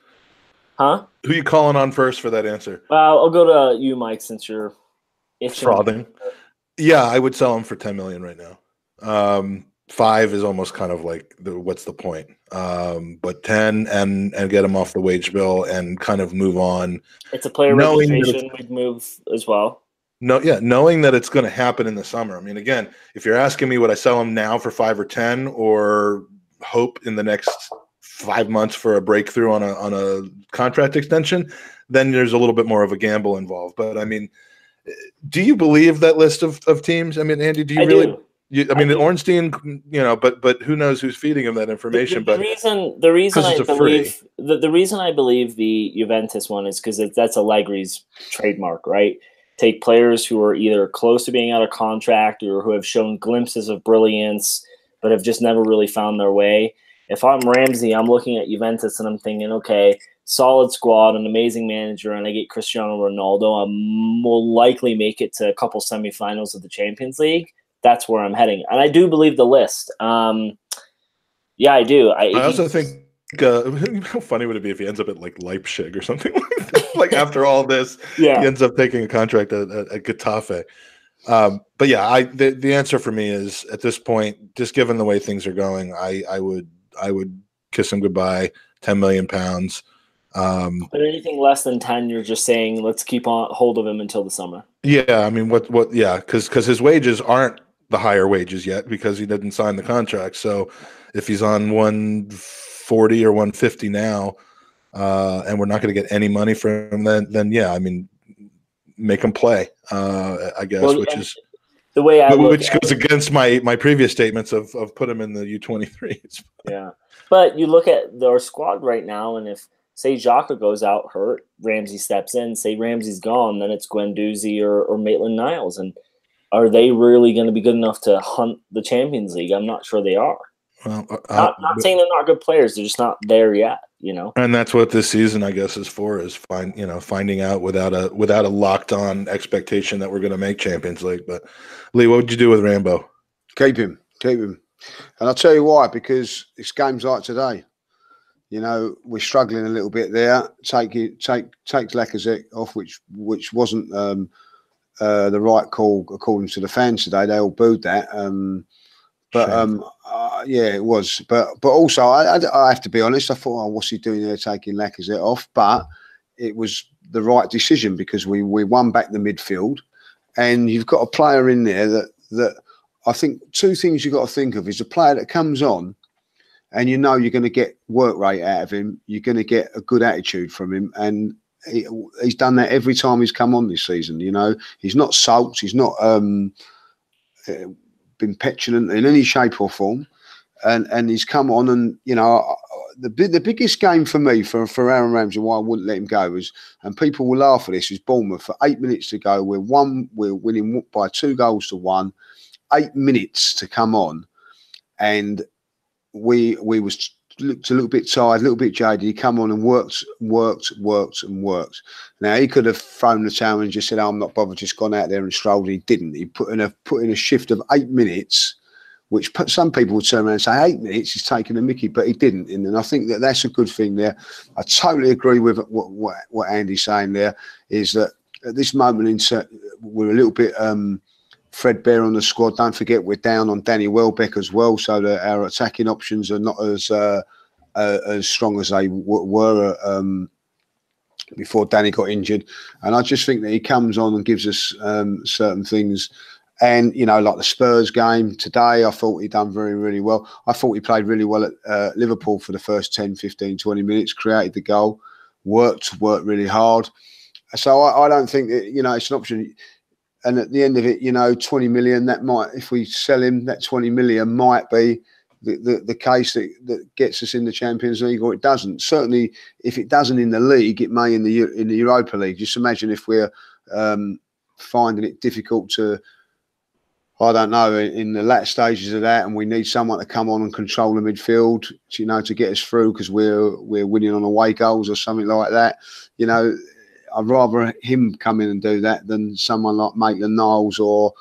Huh? Who you calling on first for that answer? I'll go to you, Mike, since you're frothing. Yeah, I would sell him for 10 million right now. 5 is almost kind of like what's the point? But 10 and get him off the wage bill and kind of move on. It's a player registration we'd move as well. Knowing that it's going to happen in the summer. I mean, again, if you're asking me would I sell him now for 5 or 10 or hope in the next 5 months for a breakthrough on a contract extension, then there's a little bit more of a gamble involved. But I mean, do you believe that list of teams? I mean, Andy, do you really do. Ornstein, but who knows who's feeding him that information? The reason I believe the Juventus one is because that's Allegri's trademark, right? Take players who are either close to being out of contract or who have shown glimpses of brilliance, but have just never really found their way. If I'm Ramsey, I'm looking at Juventus and I'm thinking, okay, solid squad, an amazing manager, and I get Cristiano Ronaldo, I will likely make it to a couple semifinals of the Champions League. That's where I'm heading. And I do believe the list. Yeah, I do. I also think how funny would it be if he ends up at like Leipzig or something like that? Like after all this, he ends up taking a contract at Getafe. But yeah, the answer for me is at this point, just given the way things are going, I would kiss him goodbye. £10 million. But anything less than 10, you're just saying let's keep on hold of him until the summer. Yeah, I mean, because his wages aren't the higher wages yet because he didn't sign the contract. So if he's on 140 or 150 now, and we're not going to get any money from him, then yeah, I mean, make him play. I guess, which is the way which goes against my previous statements of put him in the U23s. Yeah, but you look at our squad right now, and if say Xhaka goes out hurt, Ramsey steps in. Say Ramsey's gone, then it's Guendouzi or Maitland-Niles, and are they really going to be good enough to hunt the Champions League? I'm not sure they are. Well, not saying they're not good players; they're just not there yet. And that's what this season, I guess, is for: is finding out without a locked on expectation that we're going to make Champions League. But Lee, what would you do with Rambo? Keep him, and I'll tell you why. Because it's games like today. We're struggling a little bit there. Take Lacazette off, which wasn't the right call according to the fans today. They all booed that. Yeah, it was. But also, I have to be honest. I thought, what's he doing there taking Lacazette off? But it was the right decision because we won back the midfield, and you've got a player in there that I think 2 things you've got to think of is a player that comes on and you know you're going to get work rate out of him. You're going to get a good attitude from him, and he's done that every time he's come on this season. You know, he's not sulked. He's not been petulant in any shape or form, and he's come on. And you know, the biggest game for me for Aaron Ramsey, why I wouldn't let him go is, and people will laugh at this, is Bournemouth for 8 minutes to go. We're winning by 2-1. 8 minutes to come on, and we looked a little bit tired, a little bit jaded. He come on and worked. Now he could have thrown the towel and just said, "Oh, I'm not bothered," just gone out there and strolled. He didn't. He put in a shift of 8 minutes, which some people would turn around and say 8 minutes is taking a mickey, but he didn't. And I think that's a good thing there. I totally agree with what Andy's saying there, is that at this moment we're a little bit threadbare on the squad. Don't forget we're down on Danny Welbeck as well, so that our attacking options are not as strong as they were before Danny got injured. And I just think that he comes on and gives us certain things. And, you know, like the Spurs game today, I thought he done very, really well. I thought he played really well at Liverpool for the first 10, 15, 20 minutes, created the goal, worked really hard. So I don't think that, you know, it's an option. And at the end of it, you know, 20 million, that might, if we sell him, that 20 million might be the case that gets us in the Champions League, or it doesn't. Certainly, if it doesn't in the league, it may in the Europa League. Just imagine if we're finding it difficult to, I don't know, in the latter stages of that, and we need someone to come on and control the midfield, you know, to get us through because we're winning on away goals or something like that. You know, I'd rather him come in and do that than someone like Maitland-Niles or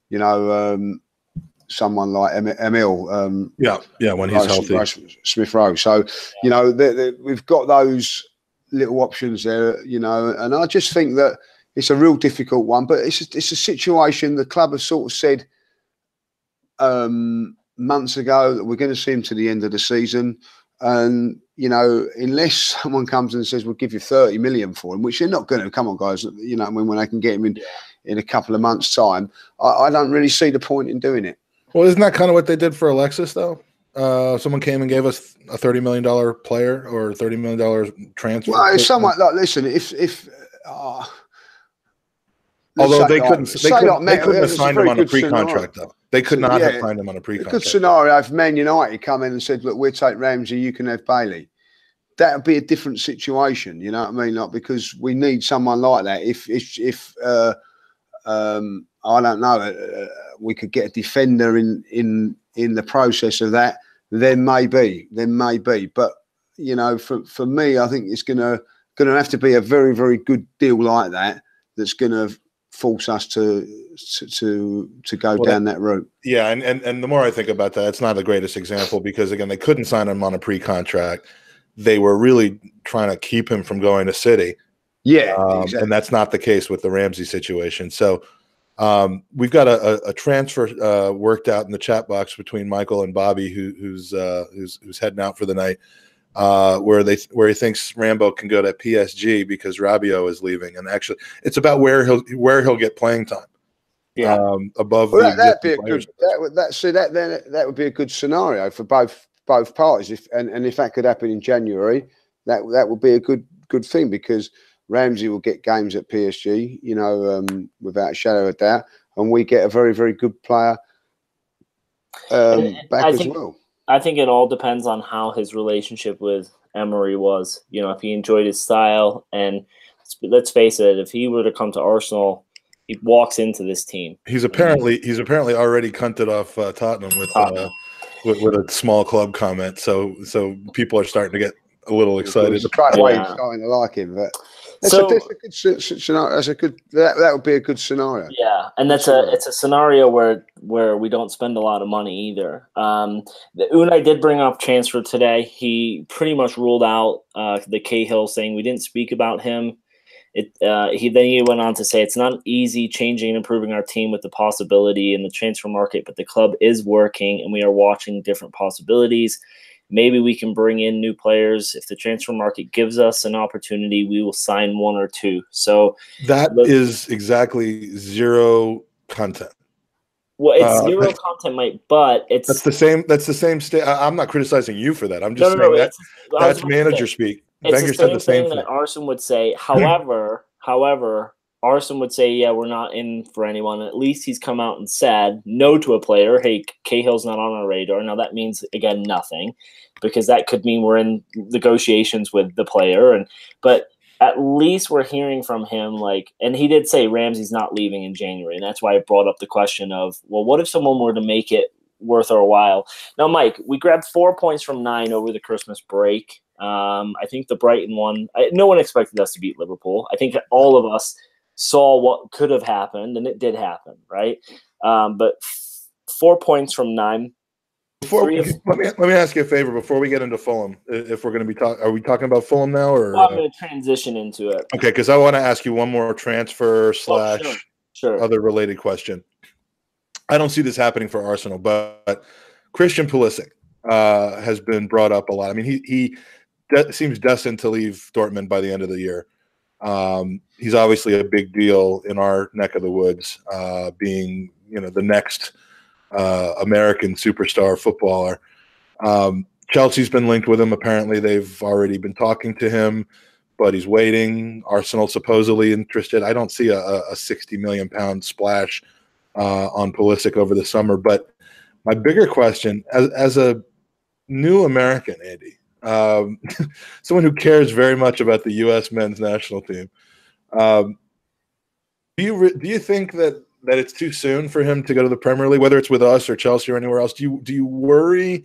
you know, someone like Emil. When he's healthy. Smith Rowe. So, you know, we've got those little options there, you know, and I just think that it's a real difficult one, but it's a situation the club has sort of said months ago that we're going to see him to the end of the season. And, you know, unless someone comes and says, we'll give you 30 million for him, which they're not going to, come on, guys, you know, when they can get him in a couple of months' time, I don't really see the point in doing it. Well, isn't that kind of what they did for Alexis, though? Someone came and gave us a $30 million player or $30 million transfer. Well, it's somewhat like, listen, although they couldn't have signed him on a pre-contract, though. They could not have signed him on a pre-contract. A good scenario if Man United come in and said, look, we'll take Ramsey, you can have Bailey. That would be a different situation, you know what I mean? Like, because we need someone like that. If I don't know, we could get a defender in the process of that, then maybe. But, you know, for me, I think it's gonna have to be a very, very good deal like that that's going to force us to go down that route. Yeah, and the more I think about that, it's not the greatest example because, again, they couldn't sign him on a pre-contract. They were really trying to keep him from going to City. Yeah, exactly. And that's not the case with the Ramsey situation. So we've got a transfer worked out in the chat box between Michael and Bobby, who's heading out for the night, where he thinks Rambo can go to PSG because Rabiot is leaving, and actually, it's about where he'll get playing time. Yeah, above. Well, that'd be a good. That would be a good scenario for both parties. If that could happen in January, that would be a good thing because Ramsey will get games at PSG, you know, without a shadow of a doubt, and we get a very, very good player back as well. I think it all depends on how his relationship with Emery was. You know, if he enjoyed his style, and let's face it, if he were to come to Arsenal, he walks into this team. He's apparently already cunted off Tottenham with a small club comment. So people are starting to get a little excited. Straight away, starting to like him, but. That's a good scenario. That would be a good scenario. Yeah, and it's a scenario where we don't spend a lot of money either. Unai did bring up transfer today. He pretty much ruled out the Cahill, saying we didn't speak about him. He went on to say it's not easy changing and improving our team with the possibility in the transfer market, but the club is working and we are watching different possibilities. Maybe we can bring in new players. If the transfer market gives us an opportunity, we will sign one or two. So that is exactly zero content. Well, it's zero content, Mike, but that's the same. That's the same. I'm not criticizing you for that. I'm just saying that that's manager speak. Wenger said the same thing that Arsene would say. However, Arsene would say, "Yeah, we're not in for anyone." At least he's come out and said no to a player. Hey, Cahill's not on our radar. Now that means again nothing, because that could mean we're in negotiations with the player. But at least we're hearing from him, and he did say Ramsey's not leaving in January, and that's why I brought up the question of, well, what if someone were to make it worth our while? Now, Mike, we grabbed 4 points from 9 over the Christmas break. I think the Brighton one, no one expected us to beat Liverpool. I think all of us saw what could have happened, and it did happen, right? But 4 points from 9. Let me ask you a favor before we get into Fulham. If we're going to be talking, are we talking about Fulham now, or I'm going to transition into it? Okay, because I want to ask you one more transfer / sure. other related question. I don't see this happening for Arsenal, but Christian Pulisic has been brought up a lot. I mean, he seems destined to leave Dortmund by the end of the year. He's obviously a big deal in our neck of the woods, being the next American superstar footballer. Chelsea's been linked with him. Apparently, they've already been talking to him, but he's waiting. Arsenal supposedly interested. I don't see a £60 million splash on Pulisic over the summer. But my bigger question, as a new American, Andy, someone who cares very much about the U.S. men's national team, do you think that it's too soon for him to go to the Premier League, whether it's with us or Chelsea or anywhere else? Do you worry,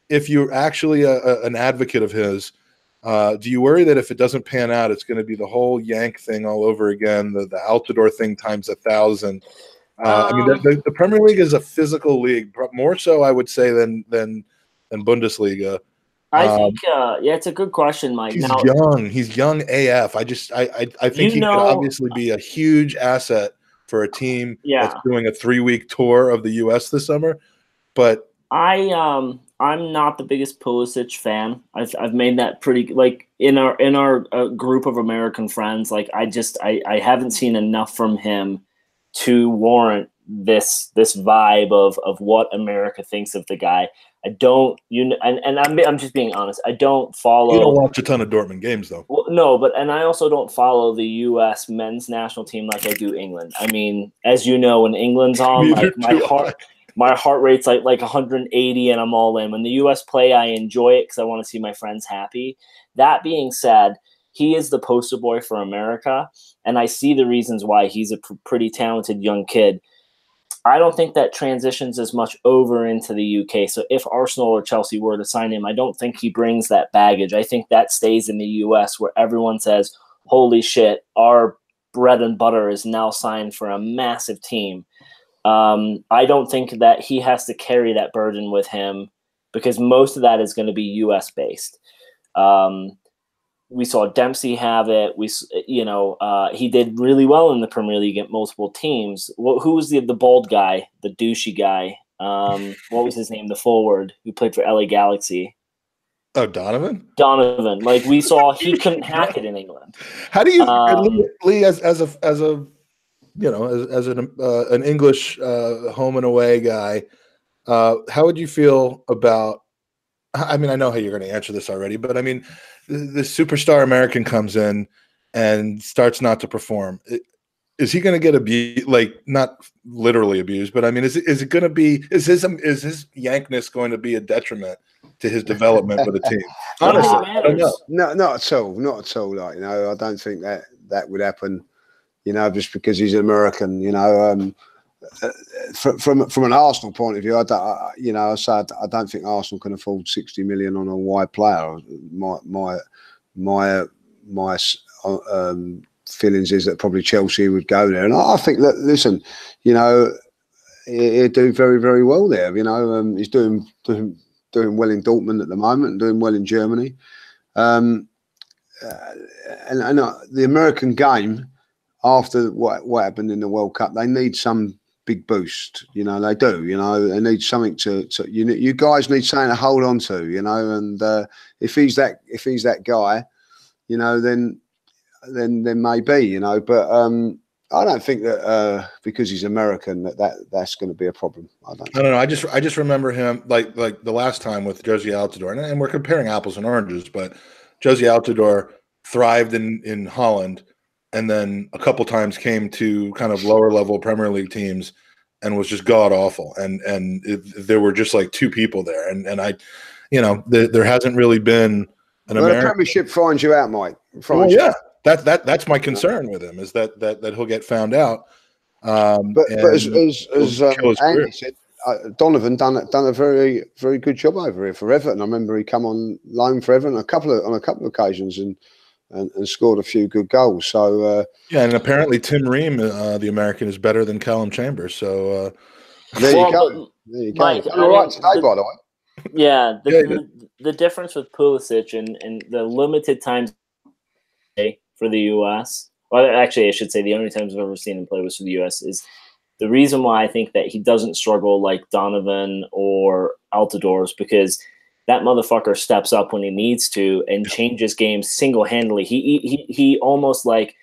if you're actually an advocate of his, do you worry that if it doesn't pan out, it's going to be the whole Yank thing all over again, the Altidore thing times 1,000? I mean, the Premier League is a physical league, more so, I would say, than Bundesliga. I think, it's a good question, Mike. He's young AF. I think he could obviously be a huge asset for a team that's doing a 3-week tour of the U.S. this summer. But I'm not the biggest Pulisic fan. I've made that pretty, in our group of American friends. I haven't seen enough from him to warrant this vibe of what America thinks of the guy. I don't, and I'm just being honest. I don't follow. You don't watch a ton of Dortmund games, though. Well, no, and I also don't follow the U.S. men's national team like I do England. I mean, as you know, when England's on, my heart rate's like 180, and I'm all in. When the U.S. play, I enjoy it because I want to see my friends happy. That being said, he is the poster boy for America, and I see the reasons why. He's a pretty talented young kid. I don't think that transitions as much over into the UK. So if Arsenal or Chelsea were to sign him, I don't think he brings that baggage. I think that stays in the US, where everyone says, holy shit, our bread and butter is now signed for a massive team. I don't think that he has to carry that burden with him, because most of that is going to be US based. We saw Dempsey have it. He did really well in the Premier League at multiple teams. Who was the bald guy, the douchey guy? What was his name? The forward who played for LA Galaxy. Oh, Donovan. We saw he couldn't hack it in England. How do you, Lee, as an English home and away guy, how would you feel about? I mean, I know how you're going to answer this already, but I mean, the superstar American comes in and starts not to perform. Is he going to get abused? Not literally abused, but I mean, is his Yankness going to be a detriment to his development with the team? Honestly, I don't know. No, not at all. Not at all. I don't think that would happen. Just because he's an American. From an Arsenal point of view, I don't think Arsenal can afford 60 million on a wide player. My feelings is that probably Chelsea would go there, and I think that, listen, he'd do very, very well there. He's doing well in Dortmund at the moment, and doing well in Germany. And the American game, after what happened in the World Cup, they need some big boost. They do. They need something to you guys need something to hold on to. And if he's that guy, then maybe. But I don't think that because he's American that's going to be a problem. I don't know. I just remember him like the last time with Josie Altidore, and we're comparing apples and oranges, but Josie Altidore thrived in Holland, and then a couple times came to kind of lower level Premier League teams and was just god awful. And there were just like two people there, and I, there hasn't really been an American. The Premiership finds you out, Mike. Yeah. That's my concern with him, is that he'll get found out. But as Andy said, Donovan done a very, very good job over here for Everton. I remember he come on loan for Everton on a couple of occasions and scored a few good goals. So and apparently Tim Ream, the American, is better than Callum Chambers. So there you go. There you go. Mike, all right today, by the way. Yeah, the difference with Pulisic and the limited times for the U.S. Well, actually, I should say the only times I've ever seen him play was for the U.S. is the reason why I think that he doesn't struggle like Donovan or Altidore, because that motherfucker steps up when he needs to and changes games single-handedly. He almost like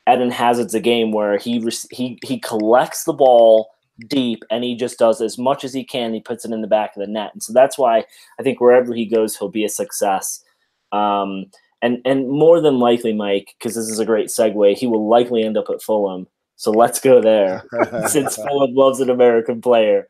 Eden Hazard's a game where he collects the ball deep and he just does as much as he can. He puts it in the back of the net, and so that's why I think wherever he goes, he'll be a success. And more than likely, Mike, because this is a great segue, he will likely end up at Fulham. So let's go there, since Fulham loves an American player.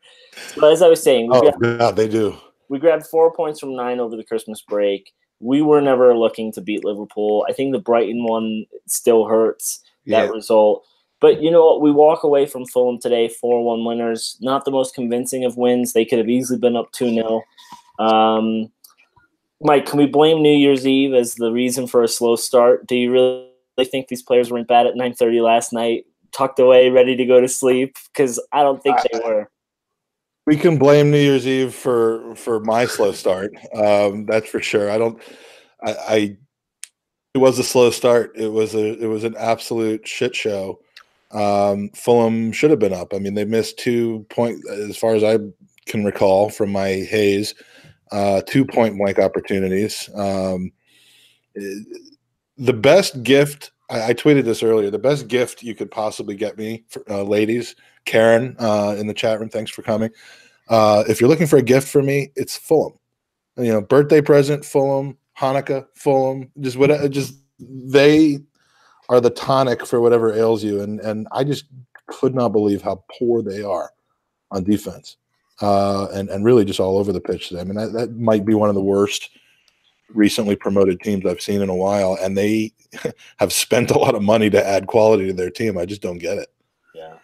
But as I was saying, they do. We grabbed 4 points from 9 over the Christmas break. We were never looking to beat Liverpool. I think the Brighton one still hurts, that result. But you know what? We walk away from Fulham today, 4-1 winners. Not the most convincing of wins. They could have easily been up 2-0. Mike, can we blame New Year's Eve as the reason for a slow start? Do you really think these players were in bed at 9:30 last night, tucked away, ready to go to sleep? Because I don't think they were. We can blame New Year's Eve for my slow start. That's for sure. It was a slow start. It was an absolute shit show. Fulham should have been up. I mean, they missed 2 points, as far as I can recall from my haze. 2 point blank opportunities. The best gift, I tweeted this earlier, the best gift you could possibly get me, ladies, Karen in the chat room, thanks for coming. If you're looking for a gift for me, it's Fulham. Birthday present, Fulham, Hanukkah, Fulham, they are the tonic for whatever ails you. And I just could not believe how poor they are on defense. And really just all over the pitch today. I mean, that might be one of the worst recently promoted teams I've seen in a while, and they have spent a lot of money to add quality to their team. I just don't get it. Yeah.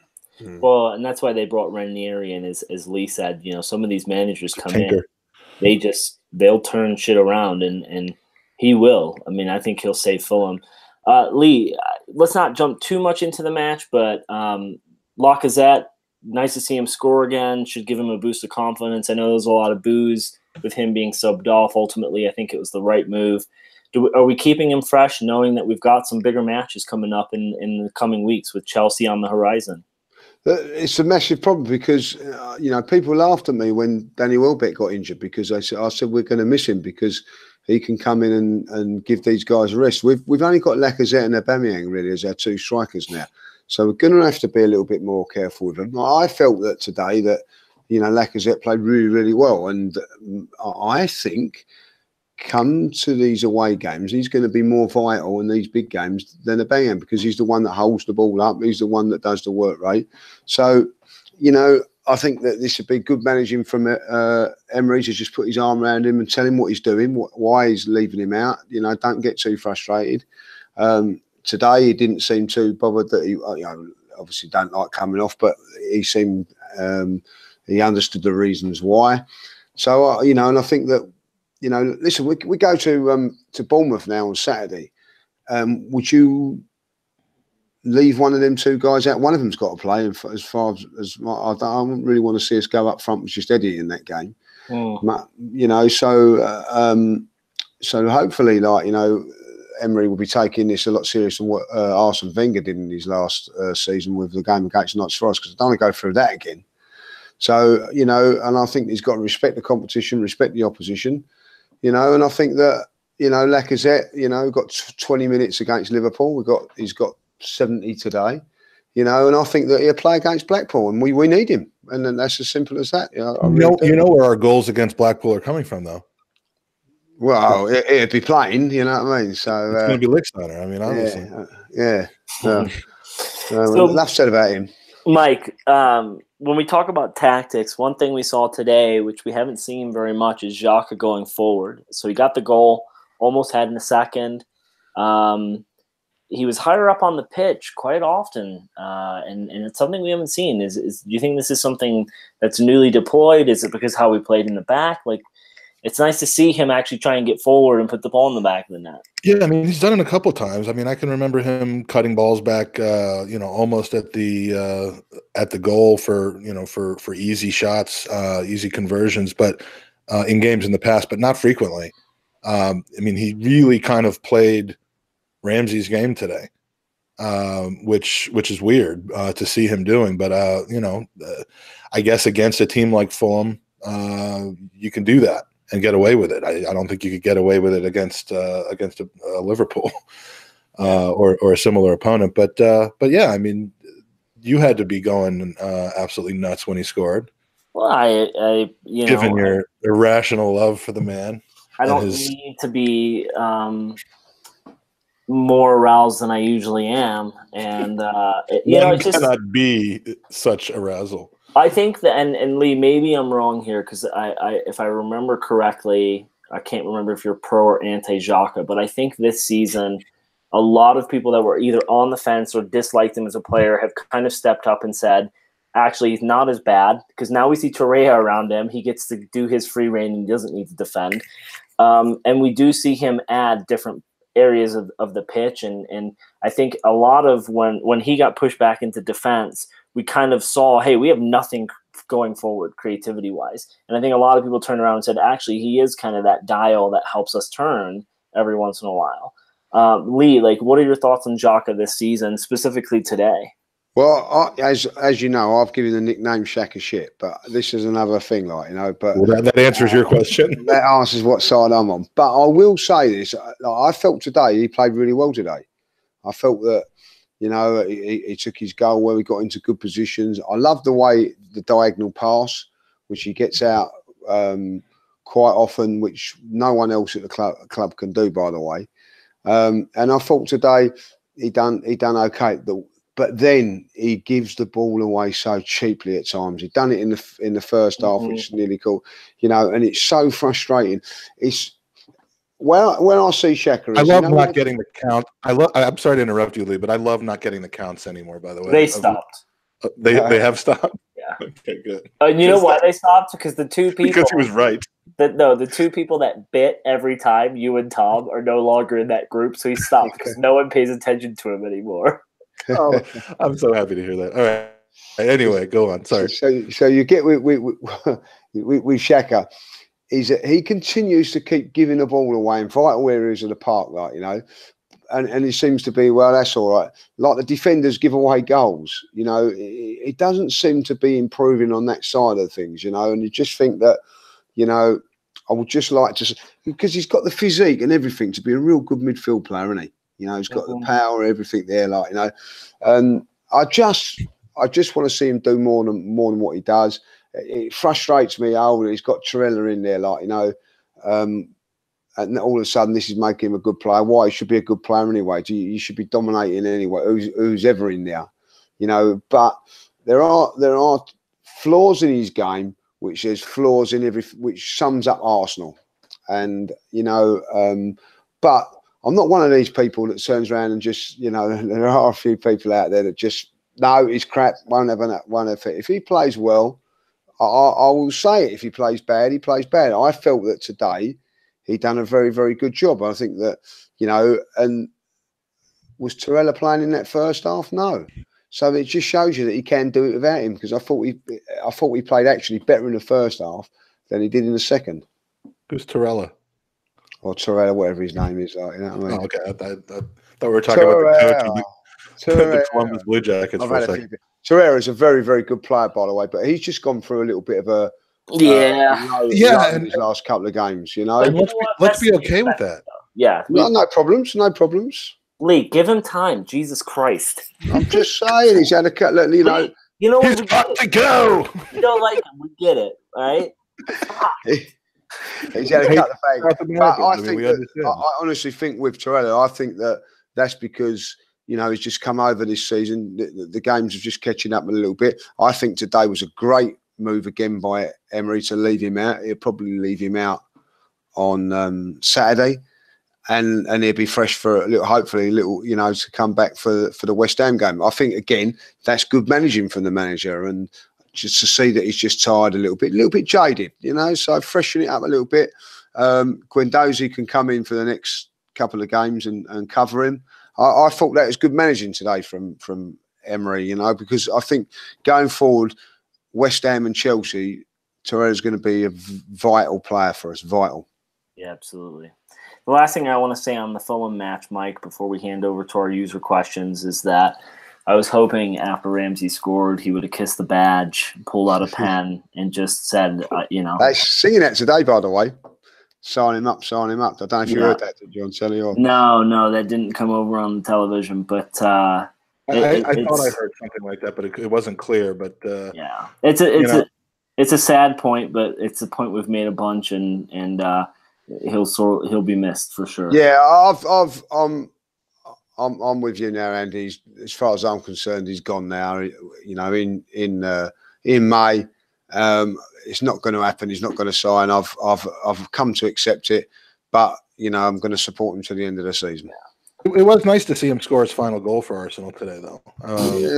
Well, and that's why they brought Ranieri in, as Lee said. Some of these managers come in, they'll turn shit around, and he will. I mean, I think he'll save Fulham. Lee, let's not jump too much into the match, but Lacazette, nice to see him score again. Should give him a boost of confidence. I know there's a lot of boos with him being subbed off. Ultimately, I think it was the right move. Are we keeping him fresh, knowing that we've got some bigger matches coming up in the coming weeks with Chelsea on the horizon? It's a massive problem because, people laughed at me when Danny Welbeck got injured because I said we're going to miss him because he can come in and give these guys a rest. We've only got Lacazette and Aubameyang really as our two strikers now. So we're going to have to be a little bit more careful with him. I felt that today that, Lacazette played really, really well. And I think come to these away games, he's going to be more vital in these big games than Aubameyang because he's the one that holds the ball up. He's the one that does the work rate. So, I think that this would be good managing from Emery to just put his arm around him and tell him what he's doing, why he's leaving him out. Don't get too frustrated. Today, he didn't seem too bothered that he, obviously don't like coming off, but he seemed he understood the reasons why. So, and I think that, listen, we go to Bournemouth now on Saturday. Would you leave one of them two guys out? One of them's got to play. As far as I don't really want to see us go up front with just Eddie in that game. So hopefully, Emery will be taking this a lot serious than what Arsene Wenger did in his last season with the game against Notts Forest, because I don't want to go through that again. So, and I think he's got to respect the competition, respect the opposition, and I think that, Lacazette, got 20 minutes against Liverpool. He's got 70 today. you know, and I think that he'll play against Blackpool, and we need him, and then that's as simple as that. You know where our goals against Blackpool are coming from, though. Well, it'd be playing, you know what I mean? So it's going to be Lichtsteiner. I mean, obviously, So enough said about him, Mike. When we talk about tactics, one thing we saw today, which we haven't seen very much, is Xhaka going forward. So he got the goal, almost had in a second. He was higher up on the pitch quite often, and it's something we haven't seen. Do you think this is something that's newly deployed? Is it because how we played in the back? Like, it's nice to see him actually try and get forward and put the ball in the back of the net. Yeah, I mean, he's done it a couple of times. I mean, I can remember him cutting balls back, almost at the goal for easy shots, easy conversions, but in games in the past, but not frequently. I mean, he really kind of played Ramsey's game today, which is weird to see him doing. But I guess against a team like Fulham, you can do that and get away with it. I don't think you could get away with it against a Liverpool or a similar opponent. But yeah, I mean, you had to be going absolutely nuts when he scored. Well, given your irrational love for the man, I don't need to be more aroused than I usually am, and it just cannot be such arousal. I think that, and Lee, maybe I'm wrong here because I if I remember correctly, I can't remember if you're pro or anti Xhaka, but I think this season, a lot of people that were either on the fence or disliked him as a player have kind of stepped up and said, actually, he's not as bad, because now we see Torreira around him. He gets to do his free reign and he doesn't need to defend. And we do see him add different areas of the pitch. And I think a lot of when he got pushed back into defense, we kind of saw, hey, we have nothing going forward creativity-wise. And I think a lot of people turned around and said, actually, he is kind of that dial that helps us turn every once in a while. Lee, what are your thoughts on Xhaka this season, specifically today? Well, as you know, I've given the nickname Shaka shit, but this is another thing, But that answers your question. That answers what side I'm on. But I will say this: I felt today he played really well today. I felt that he took his goal where he got into good positions. I love the way the diagonal pass, which he gets out quite often, which no one else at the club can do, by the way. And I thought today he done okay. But then he gives the ball away so cheaply at times. He done it in the first half, which is nearly cool, and it's so frustrating. It's when I see Xhaka, I love not getting the count. I'm sorry to interrupt you, Lee, but I love not getting the counts anymore. By the way, they stopped. They have stopped. Yeah. Okay, good. And you know why they stopped? Because the two people. Because he was right. The two people that bit every time, you and Tom, are no longer in that group, so he stopped because no one pays attention to him anymore. Oh, I'm so happy to hear that. All right. Anyway, go on. Sorry. So you get with Xhaka, is that he continues to keep giving the ball away in vital areas of the park, and it seems to be, well, that's all right. Like the defenders give away goals, it doesn't seem to be improving on that side of things, and you just think that, I would just like to, because he's got the physique and everything to be a real good midfield player, isn't he? He's got the power, everything there, and I just want to see him do more than what he does. It frustrates me how he's got Torreira in there, and all of a sudden this is making him a good player. Why? He should be a good player anyway. You should be dominating anyway. Who's ever in there, But there are flaws in his game, which there's flaws in which sums up Arsenal, and but I'm not one of these people that turns around and just, there are a few people out there that just, no, he's crap, won't have it. If he plays well, I will say it. If he plays bad, he plays bad. I felt that today he done a very, very good job. I think that, and was Torreira playing in that first half? No. So it just shows you that he can do it without him, because I thought he played actually better in the first half than he did in the second. Who's Torreira? Or Torreira, whatever his name is. You know what I mean? Oh, okay. I thought we were talking about the coach of the Columbus Blue Jackets for a second. Torreira is a very, very good player, by the way, but he's just gone through a little bit of a in his last couple of games. Let's be okay with that. Yeah, no problems. Lee, give him time. Jesus Christ. I'm just saying, he's had a cut. You know, Lee, you know He's got to go. You don't like him. We get it, right? He's had a cut the bag. But I think I I honestly think with Torella, I think that's because, you know, he's just come over this season. The games are just catching up a little bit. I think today was a great move again by Emery to leave him out. He'll probably leave him out on Saturday, and he'll be fresh for a little, hopefully a little, you know, to come back for the West Ham game. I think again that's good managing from the manager, and just to see that he's just tired a little bit jaded, you know. So freshen it up a little bit. Guendouzi can come in for the next couple of games and cover him. I thought that was good managing today from Emery, you know, because I think going forward, West Ham and Chelsea, Torreira's going to be a vital player for us, vital. Yeah, absolutely. The last thing I want to say on the Fulham match, Mike, before we hand over to our user questions, is that I was hoping after Ramsey scored, he would have kissed the badge, pulled out a pen, and just said, you know. They're singing that today, by the way. Sign him up, sign him up. I don't know if you heard that, did you, on telly? Or... No, that didn't come over on the television, but I thought I heard something like that, but it wasn't clear. But yeah, it's a sad point, but it's a point we've made a bunch, and he'll be missed for sure. Yeah, I'm with you now, Andy. As far as I'm concerned, he's gone now. You know, in May, it's not going to happen. He's not going to sign. I've come to accept it, but you know, I'm going to support him to the end of the season. It was nice to see him score his final goal for Arsenal today, though. I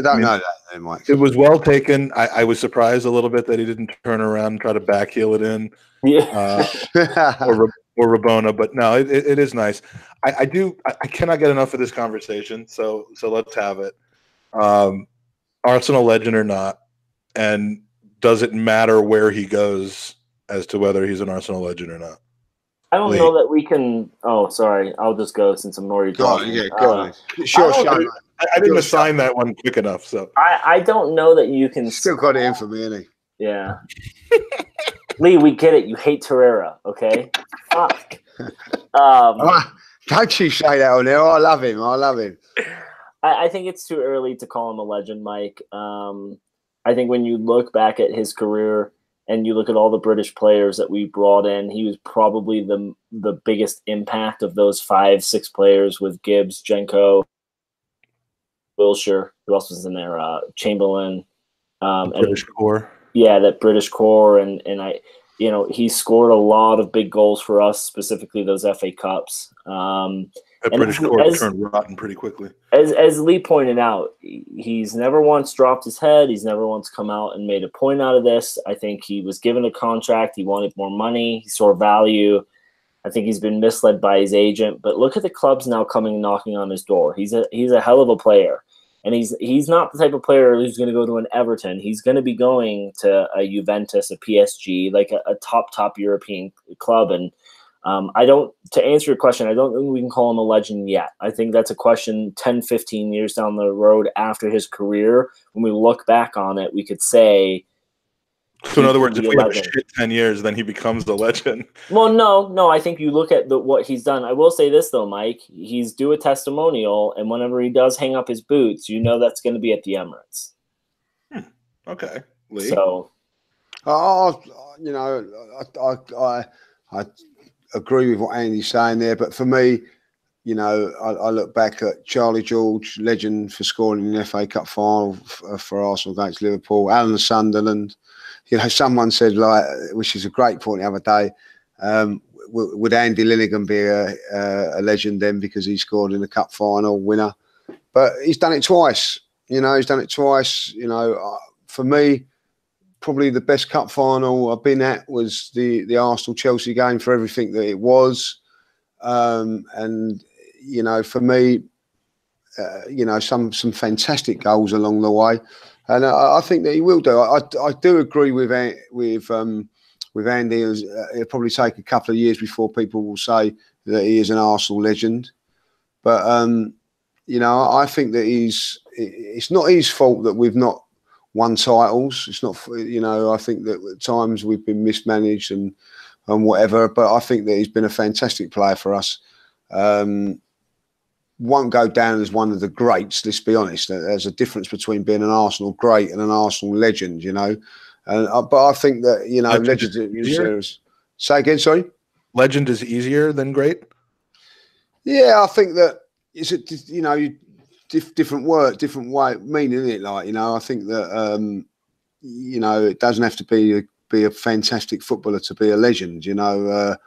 don't know that, Mike. It was well taken. I was surprised a little bit that he didn't turn around and try to backheel it in. Yeah. Or Rabona, but no, it is nice. I cannot get enough of this conversation, so let's have it. Arsenal legend or not, and does it matter where he goes as to whether he's an Arsenal legend or not? I don't know that we can. Oh, sorry. I'll just go since I'm already talking. Go on. Sure, I didn't assign that one quick enough, so I don't know that you can. Still got it in for me, innit? Yeah. Lee, we get it. You hate Torreira, okay? Fuck. Don't you say that on there. I love him. I think it's too early to call him a legend, Mike. I think when you look back at his career and you look at all the British players that we brought in, he was probably the biggest impact of those 5-6 players with Gibbs, Jenko, Wilshere. Who else was in there? Chamberlain. British core. Yeah, that British core, and I, you know, he scored a lot of big goals for us, specifically those FA Cups. That British core turned rotten pretty quickly. As Lee pointed out, he's never once dropped his head. He's never once come out and made a point out of this. I think he was given a contract. He wanted more money. He saw value. I think he's been misled by his agent. But look at the clubs now coming knocking on his door. He's a hell of a player. And he's not the type of player who's going to go to an Everton. He's going to be going to a Juventus, a PSG, like a top European club. And to answer your question, I don't think we can call him a legend yet. I think that's a question 10, 15 years down the road after his career. When we look back on it, we could say. So in other words, if we have a shit 10 years, then he becomes the legend. Well, no. I think you look at what he's done. I will say this, though, Mike. He's due a testimonial, and whenever he does hang up his boots, you know that's going to be at the Emirates. Okay. Lee? So, you know, I agree with what Andy's saying there, but for me, you know, I look back at Charlie George, legend for scoring in the FA Cup final for Arsenal against Liverpool, Alan Sunderland. You know, someone said, like, which is a great point the other day, would Andy Lilligan be a legend then because he scored in the cup final winner? But he's done it twice. You know, You know, for me, probably the best cup final I've been at was the Arsenal-Chelsea game for everything that it was. And, you know, for me, you know, some fantastic goals along the way. And I think that he will do. I do agree with Andy. It'll probably take a couple of years before people will say that he is an Arsenal legend. But you know, I think that it's not his fault that we've not won titles. It's not. You know, I think that at times we've been mismanaged and whatever. But I think that he's been a fantastic player for us. won't go down as one of the greats. Let's be honest. There's a difference between being an Arsenal great and an Arsenal legend, you know. But I think that, you know, legend. Say again, sorry. Legend is easier than great. Yeah, I think that it's a, you know, different word, different way meaning it. Like, you know, I think that you know, it doesn't have to be a fantastic footballer to be a legend. You know,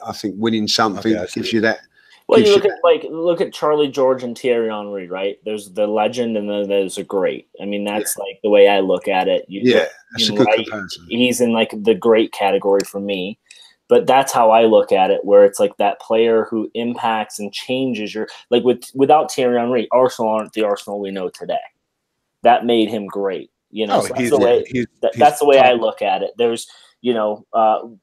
I think winning something gives you that. Well, you look at Charlie George and Thierry Henry, right? There's the legend, and then there's a great. I mean, that's like the way I look at it. That's a good comparison. He's in like the great category for me, but that's how I look at it. Where it's like that player who impacts and changes your like without Thierry Henry, Arsenal aren't the Arsenal we know today. That made him great. You know, that's the way I look at it. There's, you know,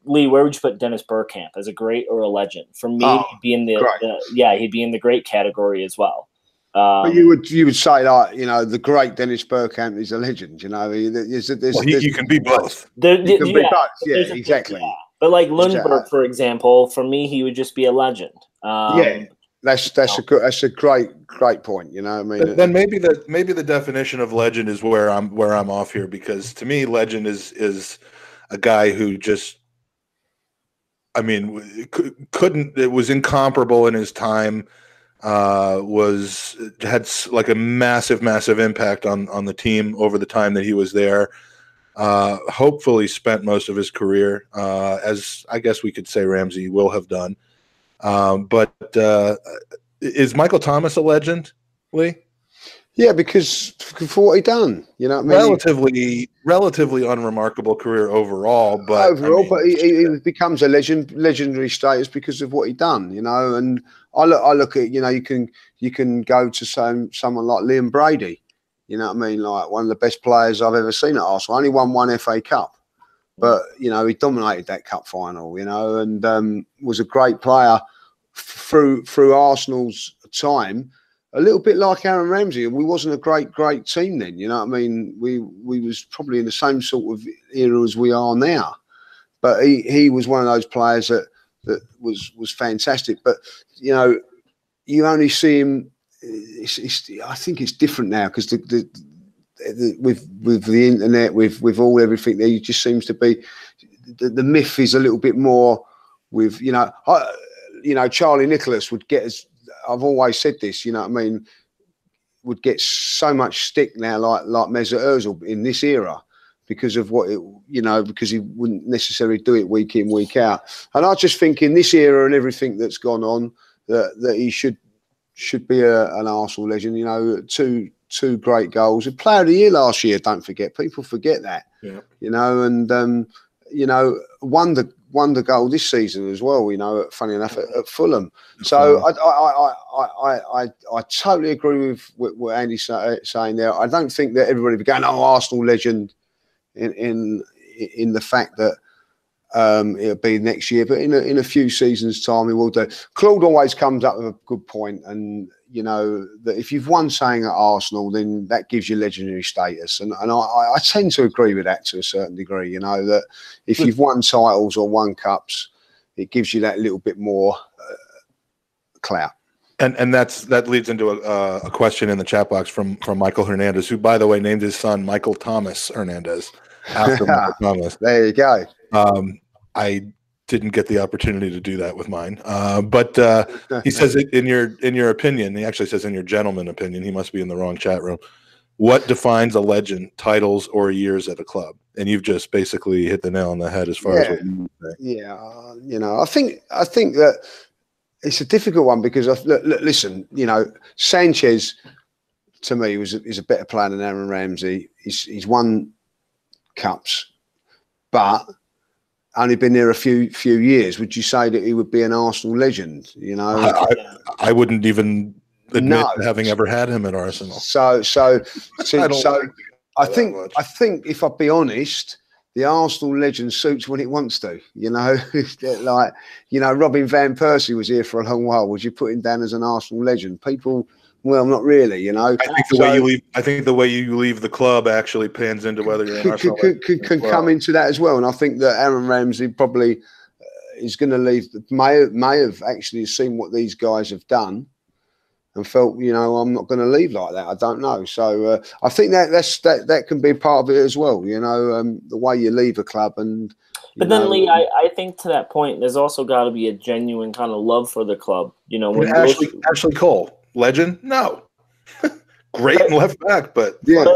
Lee, where would you put Dennis Bergkamp, as a great or a legend? For me, he'd be in he'd be in the great category as well. But you would say, like, you know, the great Dennis Bergkamp is a legend. You know, you can be both. You can be both. Yeah, exactly. Yeah. But like Lundberg, for example, for me, he would just be a legend. That's a great point. You know, I mean, then maybe the definition of legend is where I'm off here, because to me, legend is a guy who just, I mean, it was incomparable in his time. Had like a massive impact on the team over the time that he was there. Hopefully spent most of his career, as I guess we could say Ramsey will have done. But is Michael Thomas a legend, Lee? Yeah, because for what he done, you know what I mean? Relatively unremarkable career overall, but he becomes a legendary status because of what he done, you know. And I look at, you know, you can go to someone like Liam Brady, you know what I mean, like one of the best players I've ever seen at Arsenal. Only won one FA Cup, but you know, he dominated that cup final, you know, and was a great player through Arsenal's time. A little bit like Aaron Ramsey. We wasn't a great team then, you know what I mean? We was probably in the same sort of era as we are now. But he was one of those players that was fantastic. But, you know, you only see him. I think it's different now because with the internet, with everything there, it just seems to be the myth is a little bit more with, you know, Charlie Nicholas would get as. I've always said this, you know what I mean, would get so much stick now like Mesut Ozil in this era because of what it, you know, because he wouldn't necessarily do it week in, week out. And I just think in this era and everything that's gone on that he should be an Arsenal legend, you know, two great goals. A player of the year last year, don't forget. People forget that. Yeah. You know, and you know, wonder goal this season as well, you know, funny enough, at Fulham. So I totally agree with what Andy's saying there. I don't think that everybody be going, oh, Arsenal legend in the fact that it'll be next year, but in a few seasons' time he will do. Claude always comes up with a good point, and you know that if you've won something at Arsenal, then that gives you legendary status, and I tend to agree with that to a certain degree. You know that if you've won titles or won cups, it gives you that little bit more clout. And that leads into a question in the chat box from Michael Hernandez, who, by the way, named his son Michael Thomas Hernandez after Michael Thomas. There you go. I didn't get the opportunity to do that with mine, but he says, in your opinion, he actually says in your gentleman opinion, he must be in the wrong chat room. What defines a legend, titles or years at a club? And you've just basically hit the nail on the head as far as what you say. Yeah, you know, I think that it's a difficult one because listen, you know, Sanchez to me is a better player than Aaron Ramsey. He's won cups, but only been there a few years. Would you say that he would be an Arsenal legend? You know, I wouldn't even admit to having ever had him at Arsenal. So I think if I be honest, the Arsenal legend suits when it wants to. You know, like, you know, Robin van Persie was here for a long while. Would you put him down as an Arsenal legend? People. Well, not really, you know. I think the way you leave the club actually pans into whether you're an Arsenal can come into that as well. And I think that Aaron Ramsey probably is going to leave. May have actually seen what these guys have done, and felt, you know, I'm not going to leave like that. I don't know. So I think that can be part of it as well. You know, the way you leave a club and. But then, Lee, I think to that point, there's also got to be a genuine kind of love for the club. You know, when Ashley Cole, legend, no, great and left back, but yeah.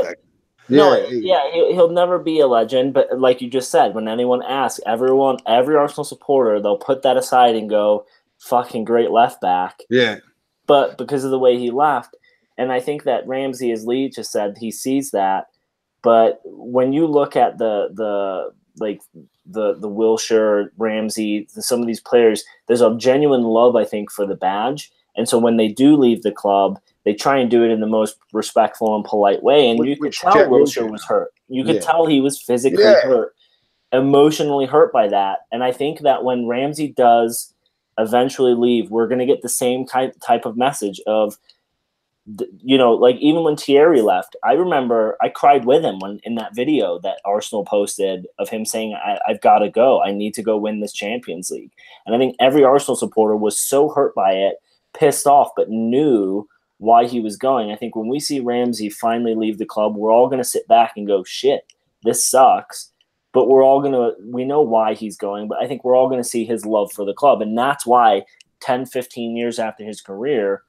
He'll never be a legend. But like you just said, when anyone asks, every Arsenal supporter, they'll put that aside and go, "Fucking great left back." Yeah. But because of the way he left, and I think that Ramsey, as Lee just said, he sees that. But when you look at the Wilshere, Ramsey, some of these players, there's a genuine love, I think, for the badge. And so when they do leave the club, they try and do it in the most respectful and polite way. And you could tell Wilshere was hurt. You could tell he was physically hurt, emotionally hurt by that. And I think that when Ramsey does eventually leave, we're going to get the same type of message of, you know, like even when Thierry left, I remember I cried with him in that video that Arsenal posted of him saying, I've got to go. I need to go win this Champions League. And I think every Arsenal supporter was so hurt by it, pissed off, but knew why he was going. I think when we see Ramsey finally leave the club, we're all going to sit back and go, shit, this sucks. But we know why he's going, but I think we're all going to see his love for the club. And that's why 10, 15 years after his career,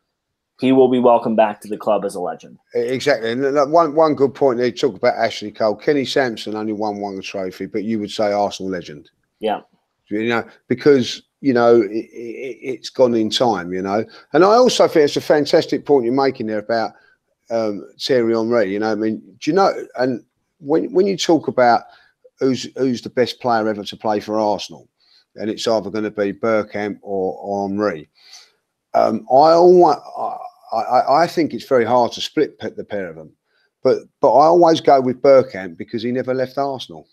he will be welcomed back to the club as a legend. Exactly. And one good point, they talk about Ashley Cole. Kenny Sampson only won one trophy, but you would say Arsenal legend. Yeah. You know, because, you know, it's gone in time, you know. And I also think it's a fantastic point you're making there about Thierry Henry, you know. I mean, do you know, and when you talk about who's the best player ever to play for Arsenal, and it's either going to be Bergkamp or Henry, I think it's very hard to split the pair of them, but I always go with Bergkamp because he never left Arsenal.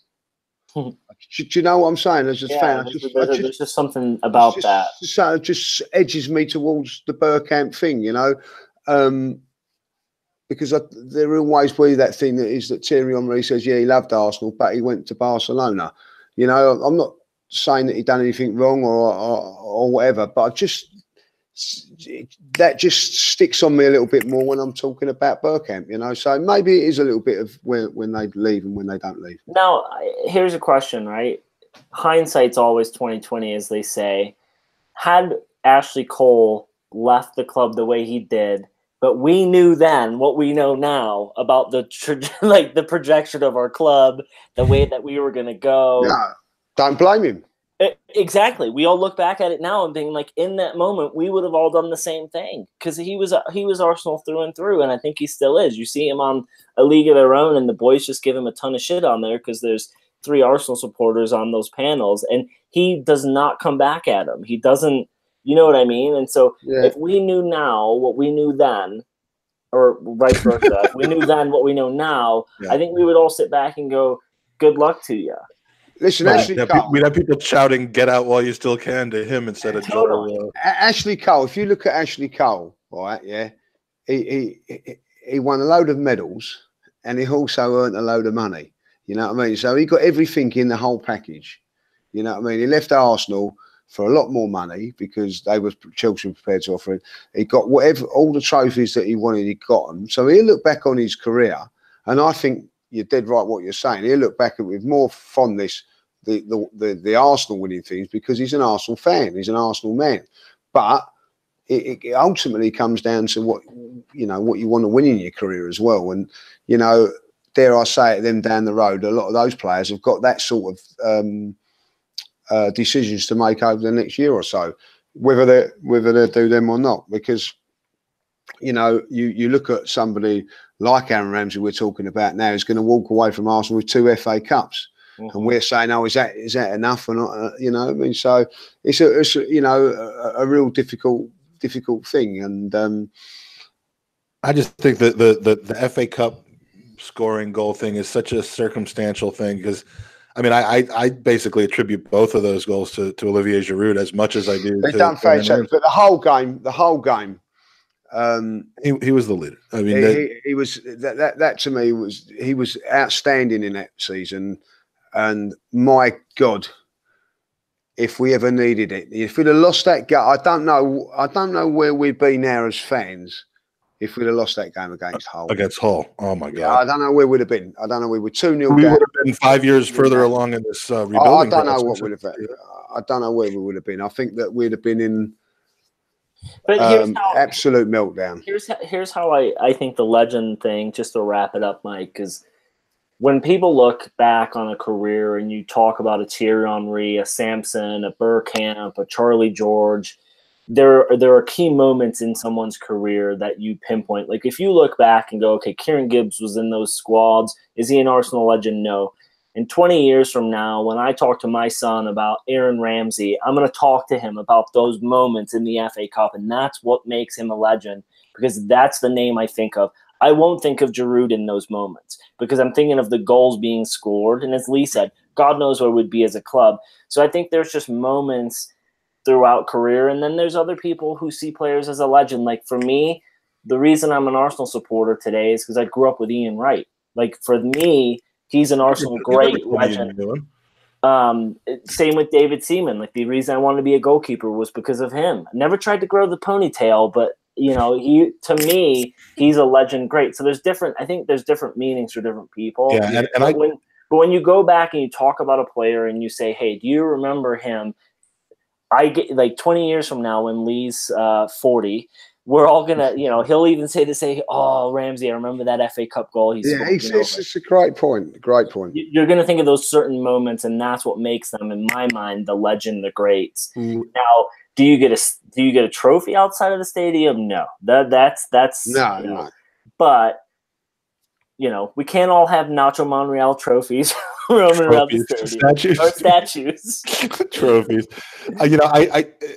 Do you know what I'm saying? As a fan, there's just something about that. So it just edges me towards the Bergkamp thing, you know, because there always be that thing that Thierry Henry says, yeah, he loved Arsenal, but he went to Barcelona. You know, I'm not saying that he done anything wrong or whatever, but that just sticks on me a little bit more when I'm talking about Bergkamp, you know. So maybe it is a little bit of when they leave and when they don't leave. Now, here's a question, right? Hindsight's always 20/20, as they say. Had Ashley Cole left the club the way he did, but we knew then what we know now about the projection of our club, the way that we were going to go. Yeah, don't blame him. Exactly. We all look back at it now and being like, in that moment, we would have all done the same thing because he was Arsenal through and through, and I think he still is. You see him on A League of Their Own, and the boys just give him a ton of shit on there because there's 3 Arsenal supporters on those panels, and he does not come back at him. He doesn't, you know what I mean? And so if we knew now what we knew then, or vice versa, if we knew then what we know now, I think we would all sit back and go, good luck to you. Listen, Ashley Cole. We'd have people shouting, "Get out while you still can" to him instead of totally. Ashley Cole. If you look at Ashley Cole, right, he won a load of medals, and he also earned a load of money. You know what I mean? So he got everything in the whole package. You know what I mean? He left Arsenal for a lot more money because Chelsea were prepared to offer it. He got all the trophies that he wanted. He got them. So he'll look back on his career, and I think you're dead right what you're saying. He'll look back at it with more fondness the Arsenal winning things because he's an Arsenal fan. He's an Arsenal man. But it ultimately comes down to what you want to win in your career as well. And you know, dare I say it, them down the road, a lot of those players have got that sort of decisions to make over the next year or so, whether they do them or not. Because you know, you look at somebody like Aaron Ramsey we're talking about now, who's going to walk away from Arsenal with 2 FA Cups. Mm-hmm. And we're saying, oh, is that enough or not? You know, I mean, so it's a real difficult thing. And I just think that the FA Cup scoring goal thing is such a circumstantial thing because, I mean, I basically attribute both of those goals to Olivier Giroud as much as I do. They done fair chance, but the whole game. He was the leader. I mean, he was that to me he was outstanding in that season. And my God, if we ever needed it. If we'd have lost that game, I don't know where we'd be now as fans if we'd have lost that game against Hull. Against Hull. Oh, my God. Yeah, I don't know where we'd have been. I don't know. We were 2-0 down. We would have been 5 years further along in this rebuilding I don't know what process. would have been. I don't know where we would have been. I think that we'd have been in absolute meltdown. Here's how I think the legend thing, just to wrap it up, Mike, because when people look back on a career and you talk about a Thierry Henry, a Samson, a Bergkamp, a Charlie George, there are key moments in someone's career that you pinpoint. Like if you look back and go, okay, Kieran Gibbs was in those squads. Is he an Arsenal legend? No. In 20 years from now, when I talk to my son about Aaron Ramsey, I'm going to talk to him about those moments in the FA Cup, and that's what makes him a legend, because that's the name I think of. I won't think of Giroud in those moments because I'm thinking of the goals being scored. And as Lee said, God knows where we'd be as a club. So I think there's just moments throughout career. And then there's other people who see players as a legend. Like for me, the reason I'm an Arsenal supporter today is because I grew up with Ian Wright. Like for me, he's an Arsenal great legend. Same with David Seaman. Like the reason I wanted to be a goalkeeper was because of him. I never tried to grow the ponytail, but to me, he's a legend great. So I think there's different meanings for different people. Yeah, but when you go back and you talk about a player and you say, hey, do you remember him? I get like 20 years from now when Lee's 40, we're all gonna, he'll even say, oh, Ramsey, I remember that FA Cup goal. It's a great point. Great point. You're gonna think of those certain moments, and that's what makes them, in my mind, the legend, the greats. Now, do you get a trophy outside of the stadium? No, that's no. But we can't all have Nacho Monreal trophies roaming around the stadium. Statues. Trophies.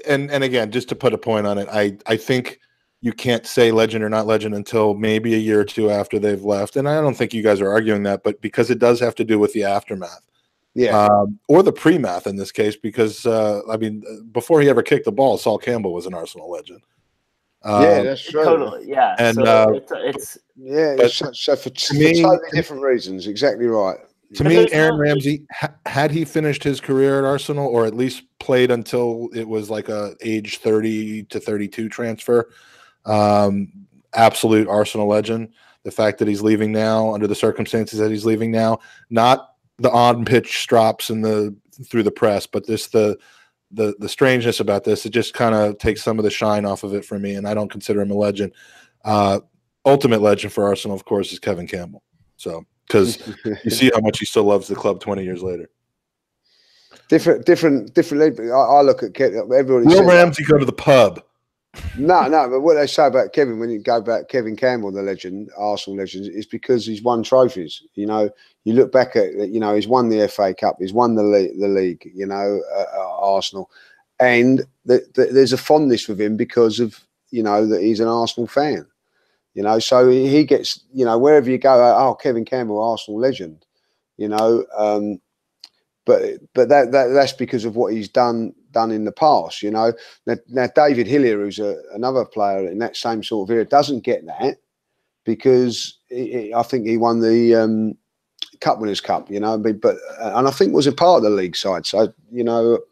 And again, just to put a point on it, I think you can't say legend or not legend until maybe a year or two after they've left. And I don't think you guys are arguing that, but because it does have to do with the aftermath. Yeah. Or the pre-math in this case, because, before he ever kicked the ball, Sol Campbell was an Arsenal legend. Yeah, that's true. Totally, yeah. And so for totally different reasons. Exactly right. To me, Aaron Ramsey, had he finished his career at Arsenal, or at least played until it was like a age 30 to 32 transfer, absolute Arsenal legend. The fact that he's leaving now, under the circumstances that he's leaving now, not the on-pitch strops and through the press, but this the strangeness about this, it just kind of takes some of the shine off of it for me, and I don't consider him a legend. Ultimate legend for Arsenal, of course, is Kevin Campbell. So, because you see how much he still loves the club 20 years later. Different. I look at Kevin. Everybody. Will Ramsey go to the pub? No. But what they say about Kevin, when you go back, Kevin Campbell, the legend, Arsenal legend, is because he's won trophies. You look back at, he's won the FA Cup, he's won the league. Arsenal, and there's a fondness with him because of that he's an Arsenal fan. So he gets wherever you go, oh, Kevin Campbell, Arsenal legend. But that's because of what he's done in the past. Now David Hillier, who's another player in that same sort of era, doesn't get that because I think he won the Cup Winners' Cup. And I think was a part of the league side. So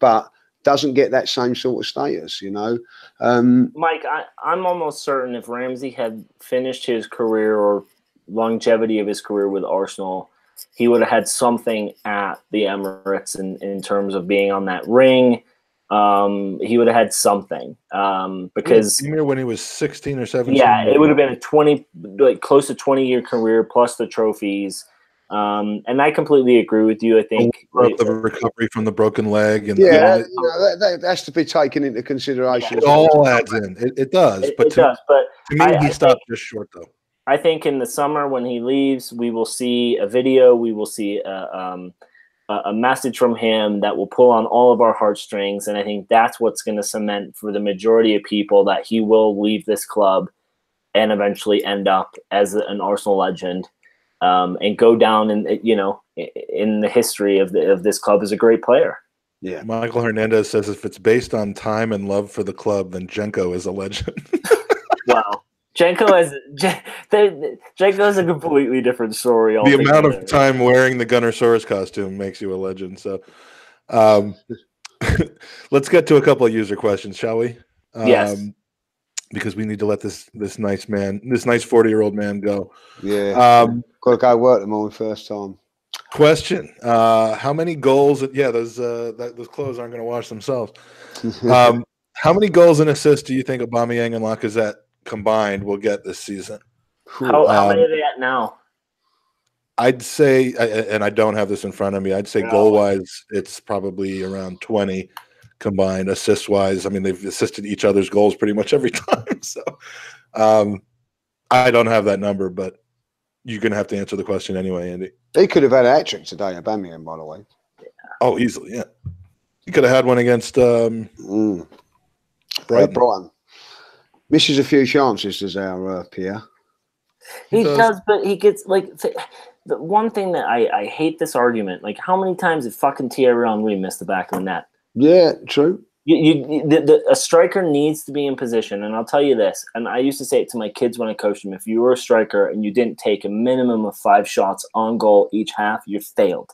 but doesn't get that same sort of status. Mike, I'm almost certain if Ramsey had finished his career or longevity of his career with Arsenal, he would have had something at the Emirates in terms of being on that ring. He would have had something because when he was 16 or 17. Yeah, it would have been a close to 20-year career plus the trophies. And I completely agree with you. I think the recovery from the broken leg, and that has to be taken into consideration. It all adds in. It does, but to me, he stopped just short though. I think in the summer when he leaves, we will see a video. We will see a message from him that will pull on all of our heartstrings, and I think that's what's going to cement for the majority of people that he will leave this club and eventually end up as an Arsenal legend. And go down in the history of this club as a great player. Yeah, Michael Hernandez says if it's based on time and love for the club, then Jenko is a legend. Wow, Jenko is a completely different story. The amount of time wearing the Gunnersaurus costume makes you a legend. So, let's get to a couple of user questions, shall we? Yes. Because we need to let this nice 40-year-old man go. Yeah. Got to go work them all the first time. Question: how many goals? Yeah, those clothes aren't going to wash themselves. How many goals and assists do you think Aubameyang and Lacazette combined will get this season? How many are they at now? I'd say, and I don't have this in front of me, I'd say goal-wise, it's probably around 20 combined. Assist-wise, I mean, they've assisted each other's goals pretty much every time. So I don't have that number, but you're going to have to answer the question anyway, Andy. He could have had a hat-trick today, Aubameyang, by the way. Yeah. Oh, easily, yeah. He could have had one against Brighton. Misses a few chances, does our Pierre. He does, but he gets the one thing that I hate this argument. Like, how many times did fucking Thierry Henry miss the back of the net? Yeah, true. A striker needs to be in position, and I'll tell you this. And I used to say it to my kids when I coached them: if you were a striker and you didn't take a minimum of 5 shots on goal each half, you failed.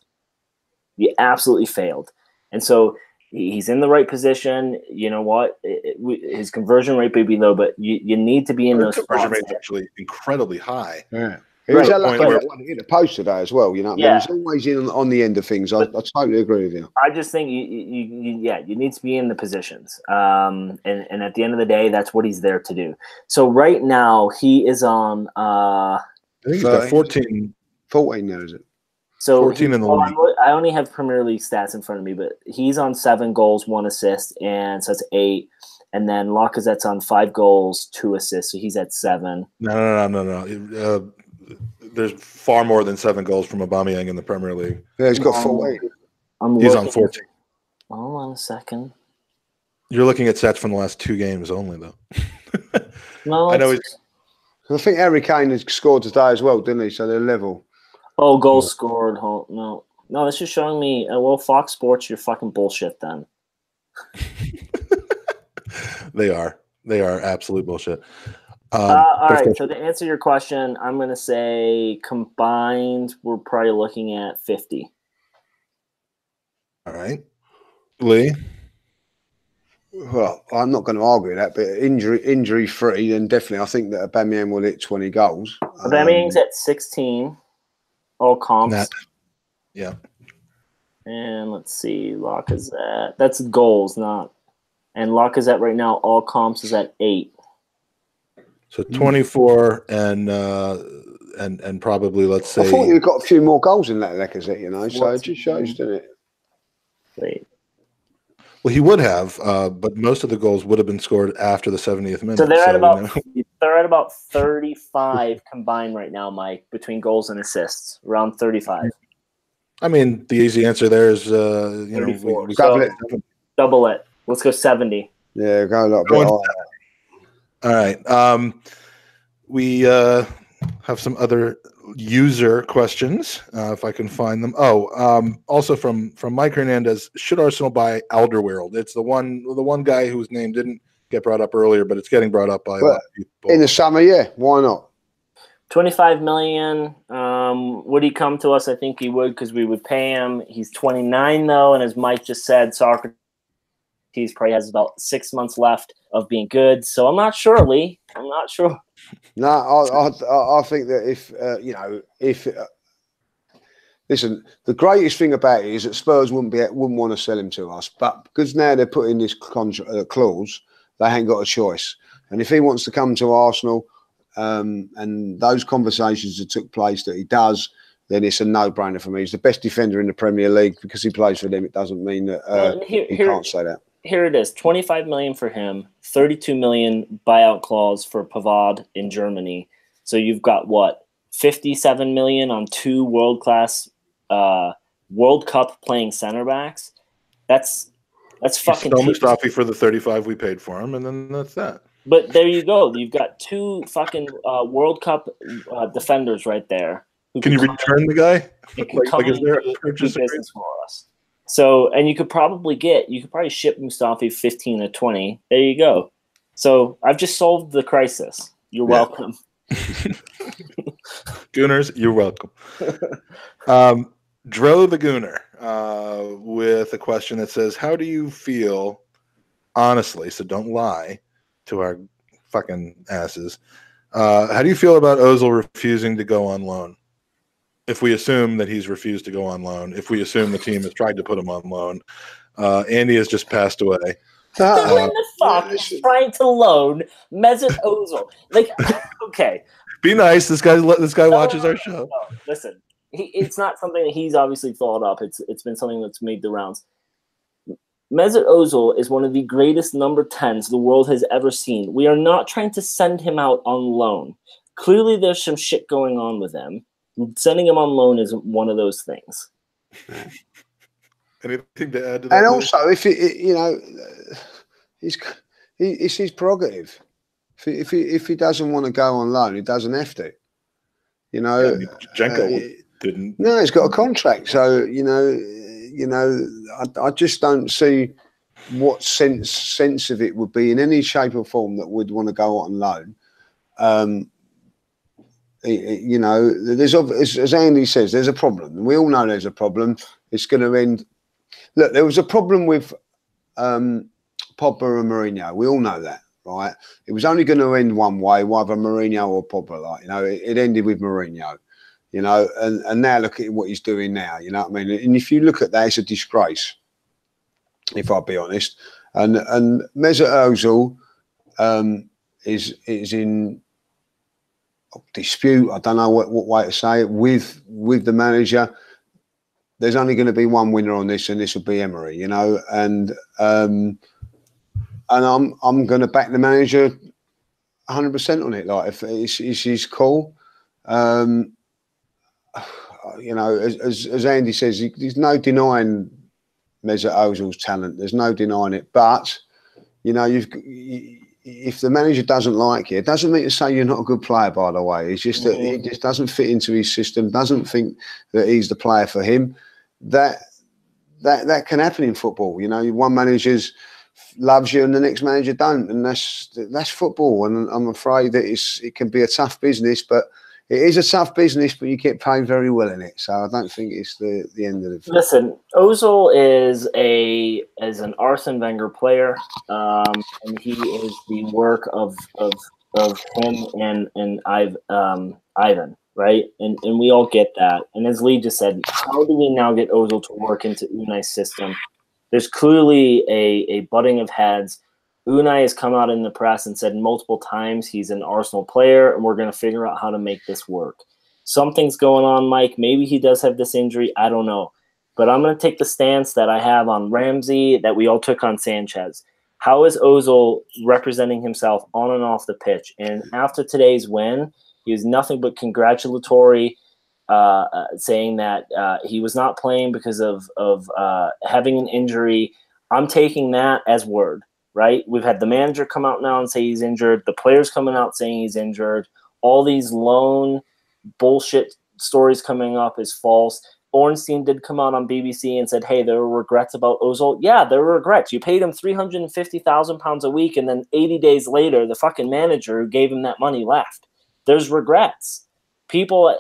You absolutely failed. And so he's in the right position. You know what? His conversion rate may be low, but you need to be in those spots. Conversion rate's actually incredibly high. Yeah. He was in the post today as well, you know what I mean? He's always in on the end of things. I totally agree with you. I just think you need to be in the positions. And at the end of the day, that's what he's there to do. So right now he is on I think he's got 14 now, is it? So 14 in the league. I only have Premier League stats in front of me, but he's on 7 goals, 1 assist, and so that's 8. And then Lacazette's on 5 goals, 2 assists, so he's at 7. No. There's far more than 7 goals from Aubameyang in the Premier League. Yeah, he's got 4. He's on 14. Hold on a second. You're looking at stats from the last 2 games only, though. No, I know. I think Harry Kane has scored today as well, didn't he? So they're level. Oh, goals scored. No, this is showing me. Well, Fox Sports, you're fucking bullshit then. They are absolute bullshit. All right. So to answer your question, I'm going to say combined, we're probably looking at 50. All right, Lee. Well, I'm not going to argue that, but injury free, then definitely I think that Aubameyang will hit 20 goals. Aubameyang's at 16. All comps. Yeah. And let's see, Lacazette. That's goals, not. And Lacazette right now, all comps is at 8. So 24 and probably, let's say. I thought you got a few more goals in that Lacazette, you know. So it just shows, doesn't it? Wait. Well, he would have, but most of the goals would have been scored after the 70th minute. So they're at about 35 combined right now, Mike, between goals and assists. Around 35. I mean, the easy answer there is, double it. Let's go 70. Yeah, go a lot bit higher. All right. We have some other user questions, if I can find them. Also from Mike Hernandez, should Arsenal buy Alderweireld? It's the one guy whose name didn't get brought up earlier, but it's getting brought up by a lot of people. In the summer, yeah. Why not? 25 million. Would he come to us? I think he would, because we would pay him. He's 29 though, and as Mike just said, Socrates probably has about 6 months left of being good. So I'm not sure, Lee. I'm not sure. No, I think that listen, the greatest thing about it is that Spurs wouldn't want to sell him to us, but because now they're putting this clause, they ain't got a choice. And if he wants to come to Arsenal, and those conversations that took place that he does, then it's a no-brainer for me. He's the best defender in the Premier League. Because he plays for them, it doesn't mean that he can't say that. Here it is: 25 million for him, 32 million buyout clause for Pavard in Germany. So you've got what, 57 million on 2 world-class World Cup playing center backs. That's fucking cheap. Mustafi for the 35 we paid for him, and then that's that. But there you go. You've got 2 fucking World Cup defenders right there. Can you return the guy? Is there a purchase business for us? So, and you could probably ship Mustafi 15 or 20. There you go. So I've just solved the crisis. You're welcome. Gooners, you're welcome. Dro the Gooner with a question that says, how do you feel, honestly, so don't lie to our fucking asses, how do you feel about Ozil refusing to go on loan? If we assume that he's refused to go on loan, if we assume the team has tried to put him on loan, Andy has just passed away. Who in the fuck is trying to loan Mesut Ozil? Like, okay. Be nice. This guy watches our show. No. Listen, it's not something that he's obviously thought up. It's been something that's made the rounds. Mesut Ozil is one of the greatest number 10s the world has ever seen. We are not trying to send him out on loan. Clearly, there's some shit going on with him. Sending him on loan isn't one of those things. Anything to add to that? And also, if it's his prerogative. If he doesn't want to go on loan, he doesn't have to. Jenko didn't. No, he's got a contract, so I just don't see what sense of it would be in any shape or form that would want to go on loan. There's as Andy says, there's a problem, and we all know there's a problem. It's going to end. Look, there was a problem with Pogba and Mourinho. We all know that, right? It was only going to end one way, either Mourinho or Pogba. It ended with Mourinho. And now look at what he's doing now. You know what I mean? And if you look at that, it's a disgrace, if I'll be honest. And Mesut Ozil is in dispute. I don't know what way to say it with the manager. There's only going to be one winner on this, and this will be Emery. And I'm going to back the manager 100% on it. Like if it's his call. As Andy says, there's no denying Mesut Ozil's talent. There's no denying it. But if the manager doesn't like you, it doesn't mean to say you're not a good player. By the way, it's just that he just doesn't fit into his system. Doesn't think that he's the player for him. That can happen in football. One manager loves you and the next manager don't, and that's football. And I'm afraid that it can be a tough business, but. It is a tough business, but you get paid very well in it. So I don't think it's the end of it. Listen, Ozil is an Arsene Wenger player, and he is the work of him and Ivan, right? And we all get that. And as Lee just said, how do we now get Ozil to work into Unai's system? There's clearly a butting of heads. Unai has come out in the press and said multiple times he's an Arsenal player, and we're going to figure out how to make this work. Something's going on, Mike. Maybe he does have this injury. I don't know. But I'm going to take the stance that I have on Ramsey, that we all took on Sanchez. How is Ozil representing himself on and off the pitch? And after today's win, he was nothing but congratulatory, saying that he was not playing because of having an injury. I'm taking that as word. Right? We've had the manager come out now and say he's injured. The players coming out saying he's injured. All these loan bullshit stories coming up is false. Ornstein did come out on BBC and said, hey, there were regrets about Ozil. Yeah, there were regrets. You paid him £350,000 a week, and then 80 days later, the fucking manager who gave him that money left. There's regrets. People,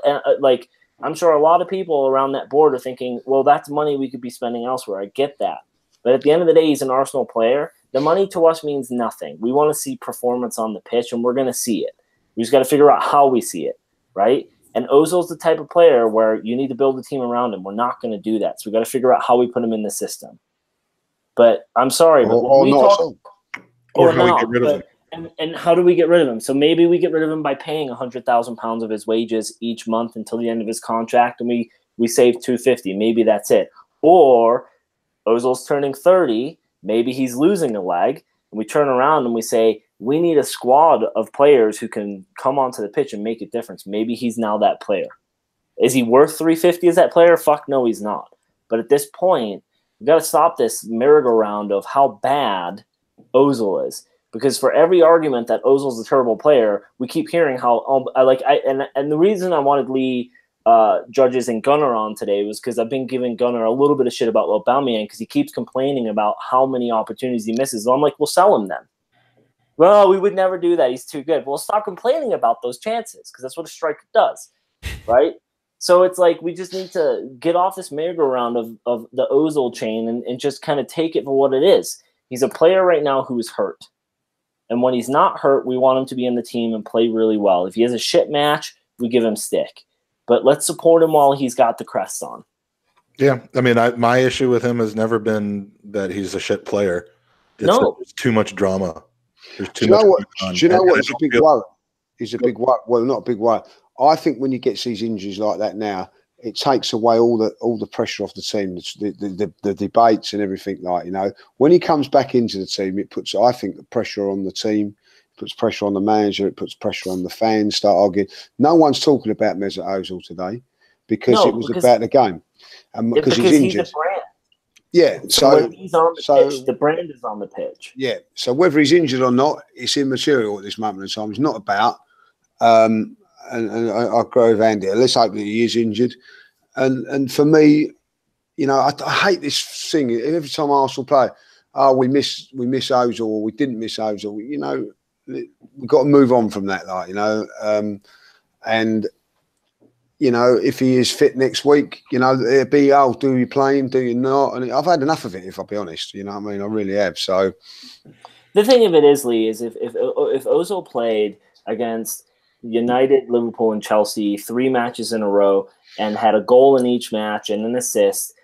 I'm sure a lot of people around that board are thinking, well, that's money we could be spending elsewhere. I get that. But at the end of the day, he's an Arsenal player. The money to us means nothing. We want to see performance on the pitch, and we're going to see it. We just got to figure out how we see it, right? And Ozil's the type of player where you need to build a team around him. We're not going to do that. So we got to figure out how we put him in the system. But I'm sorry, but when we talk, or how we get rid of him. And how do we get rid of him? So maybe we get rid of him by paying £100,000 of his wages each month until the end of his contract, and we save $250. Maybe that's it. Or Ozil's turning 30. Maybe he's losing a leg, and we turn around and we say, we need a squad of players who can come onto the pitch and make a difference. Maybe he's now that player. Is he worth $350 as that player? Fuck no, he's not. But at this point, we've got to stop this merry-go-round of how bad Ozil is. Because for every argument that Ozil's a terrible player, we keep hearing how and the reason I wanted Lee Judges and Gunnar on today was because I've been giving Gunnar a little bit of shit about Aubameyang because he keeps complaining about how many opportunities he misses. So I'm like, we'll sell him then. Well, we would never do that. He's too good. Well, stop complaining about those chances because that's what a striker does, right? So it's like we just need to get off this merry-go-round of the Ozil chain and just kind of take it for what it is. He's a player right now who is hurt. And when he's not hurt, we want him to be in the team and play really well. If he has a shit match, we give him stick. But let's support him while he's got the crest on. Yeah, I mean, my issue with him has never been that he's a shit player. It's too much drama. There's too much. Do you know what? It's a big worry. He's a big worry. Well, not a big worry. I think when he gets these injuries like that now, it takes away all the pressure off the team, the debates and everything. Like, you know, when he comes back into the team, it puts, I think, the pressure on the team, it puts pressure on the manager, it puts pressure on the fans. Start arguing. No one's talking about Mesut Ozil today because it was about the game, and because he's injured. He's a brand. Yeah, so when he's on the pitch, the brand is on the pitch. Yeah, so whether he's injured or not, it's immaterial at this moment in time. It's not about. And I agree with Andy. Let's hope that he is injured. And for me, you know, I hate this thing. Every time Arsenal play, we miss Ozil or we didn't miss Ozil. You know, we've got to move on from that, like, you know. And you know, if he is fit next week, you know, it'll be, do you play him? Do you not? And I've had enough of it, if I'll be honest. You know what I mean? I really have. So the thing of it is, Lee, is if Ozil played against United, Liverpool, and Chelsea 3 matches in a row and had a goal in each match and an assist,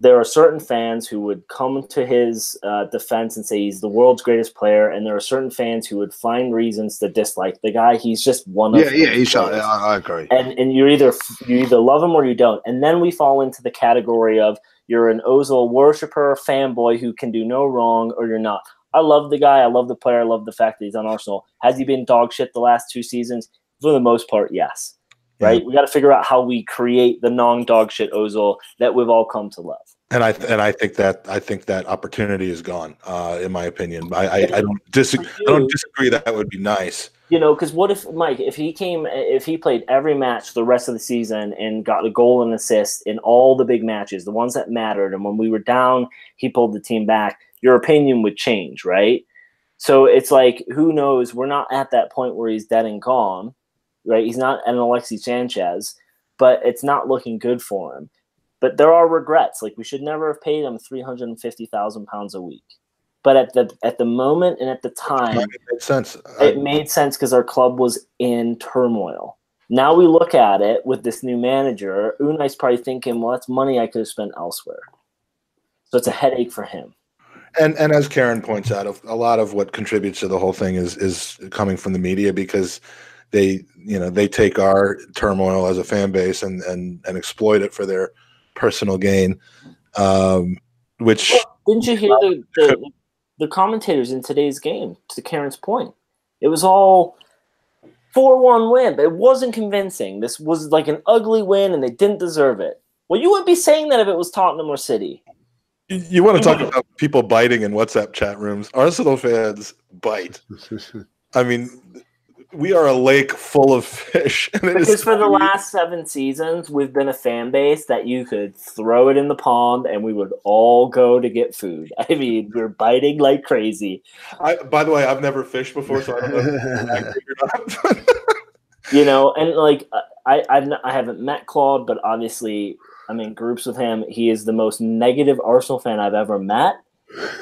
there are certain fans who would come to his defense and say he's the world's greatest player, and there are certain fans who would find reasons to dislike the guy. He's just one of them. Yeah, I agree. And you either love him or you don't. And then we fall into the category of you're an Ozil worshiper, fanboy who can do no wrong, or you're not. I love the guy. I love the player. I love the fact that he's on Arsenal. Has he been dog shit the last 2 seasons? For the most part, yes. Right? Yeah. We got to figure out how we create the non-dog shit Ozil that we've all come to love. And I think that opportunity is gone. In my opinion, I don't disagree. That would be nice. You know, because what if Mike, if he played every match the rest of the season and got a goal and assist in all the big matches, the ones that mattered, and when we were down, he pulled the team back. Your opinion would change, right? So it's like, who knows? We're not at that point where he's dead and gone, right? He's not an Alexis Sanchez, but it's not looking good for him. But there are regrets. Like, we should never have paid him £350,000 a week. But at the moment and at the time, it made sense. It made sense because our club was in turmoil. Now we look at it with this new manager. Unai's probably thinking, well, that's money I could have spent elsewhere. So it's a headache for him. And as Karen points out, a lot of what contributes to the whole thing is coming from the media, because they take our turmoil as a fan base and exploit it for their personal gain. Which didn't you hear the commentators in today's game? To Karen's point, it was all 4-1 win, but it wasn't convincing. This was like an ugly win, and they didn't deserve it. Well, you wouldn't be saying that if it was Tottenham or City. You want to talk about people biting in WhatsApp chat rooms? Arsenal fans bite. I mean, we are a lake full of fish. Because for the last 7 seasons, we've been a fan base that you could throw it in the pond and we would all go to get food. I mean, we're biting like crazy. By the way, I've never fished before, so I don't know if not. You know, and like I haven't met Claude, but obviously I'm in groups with him. He is the most negative Arsenal fan I've ever met,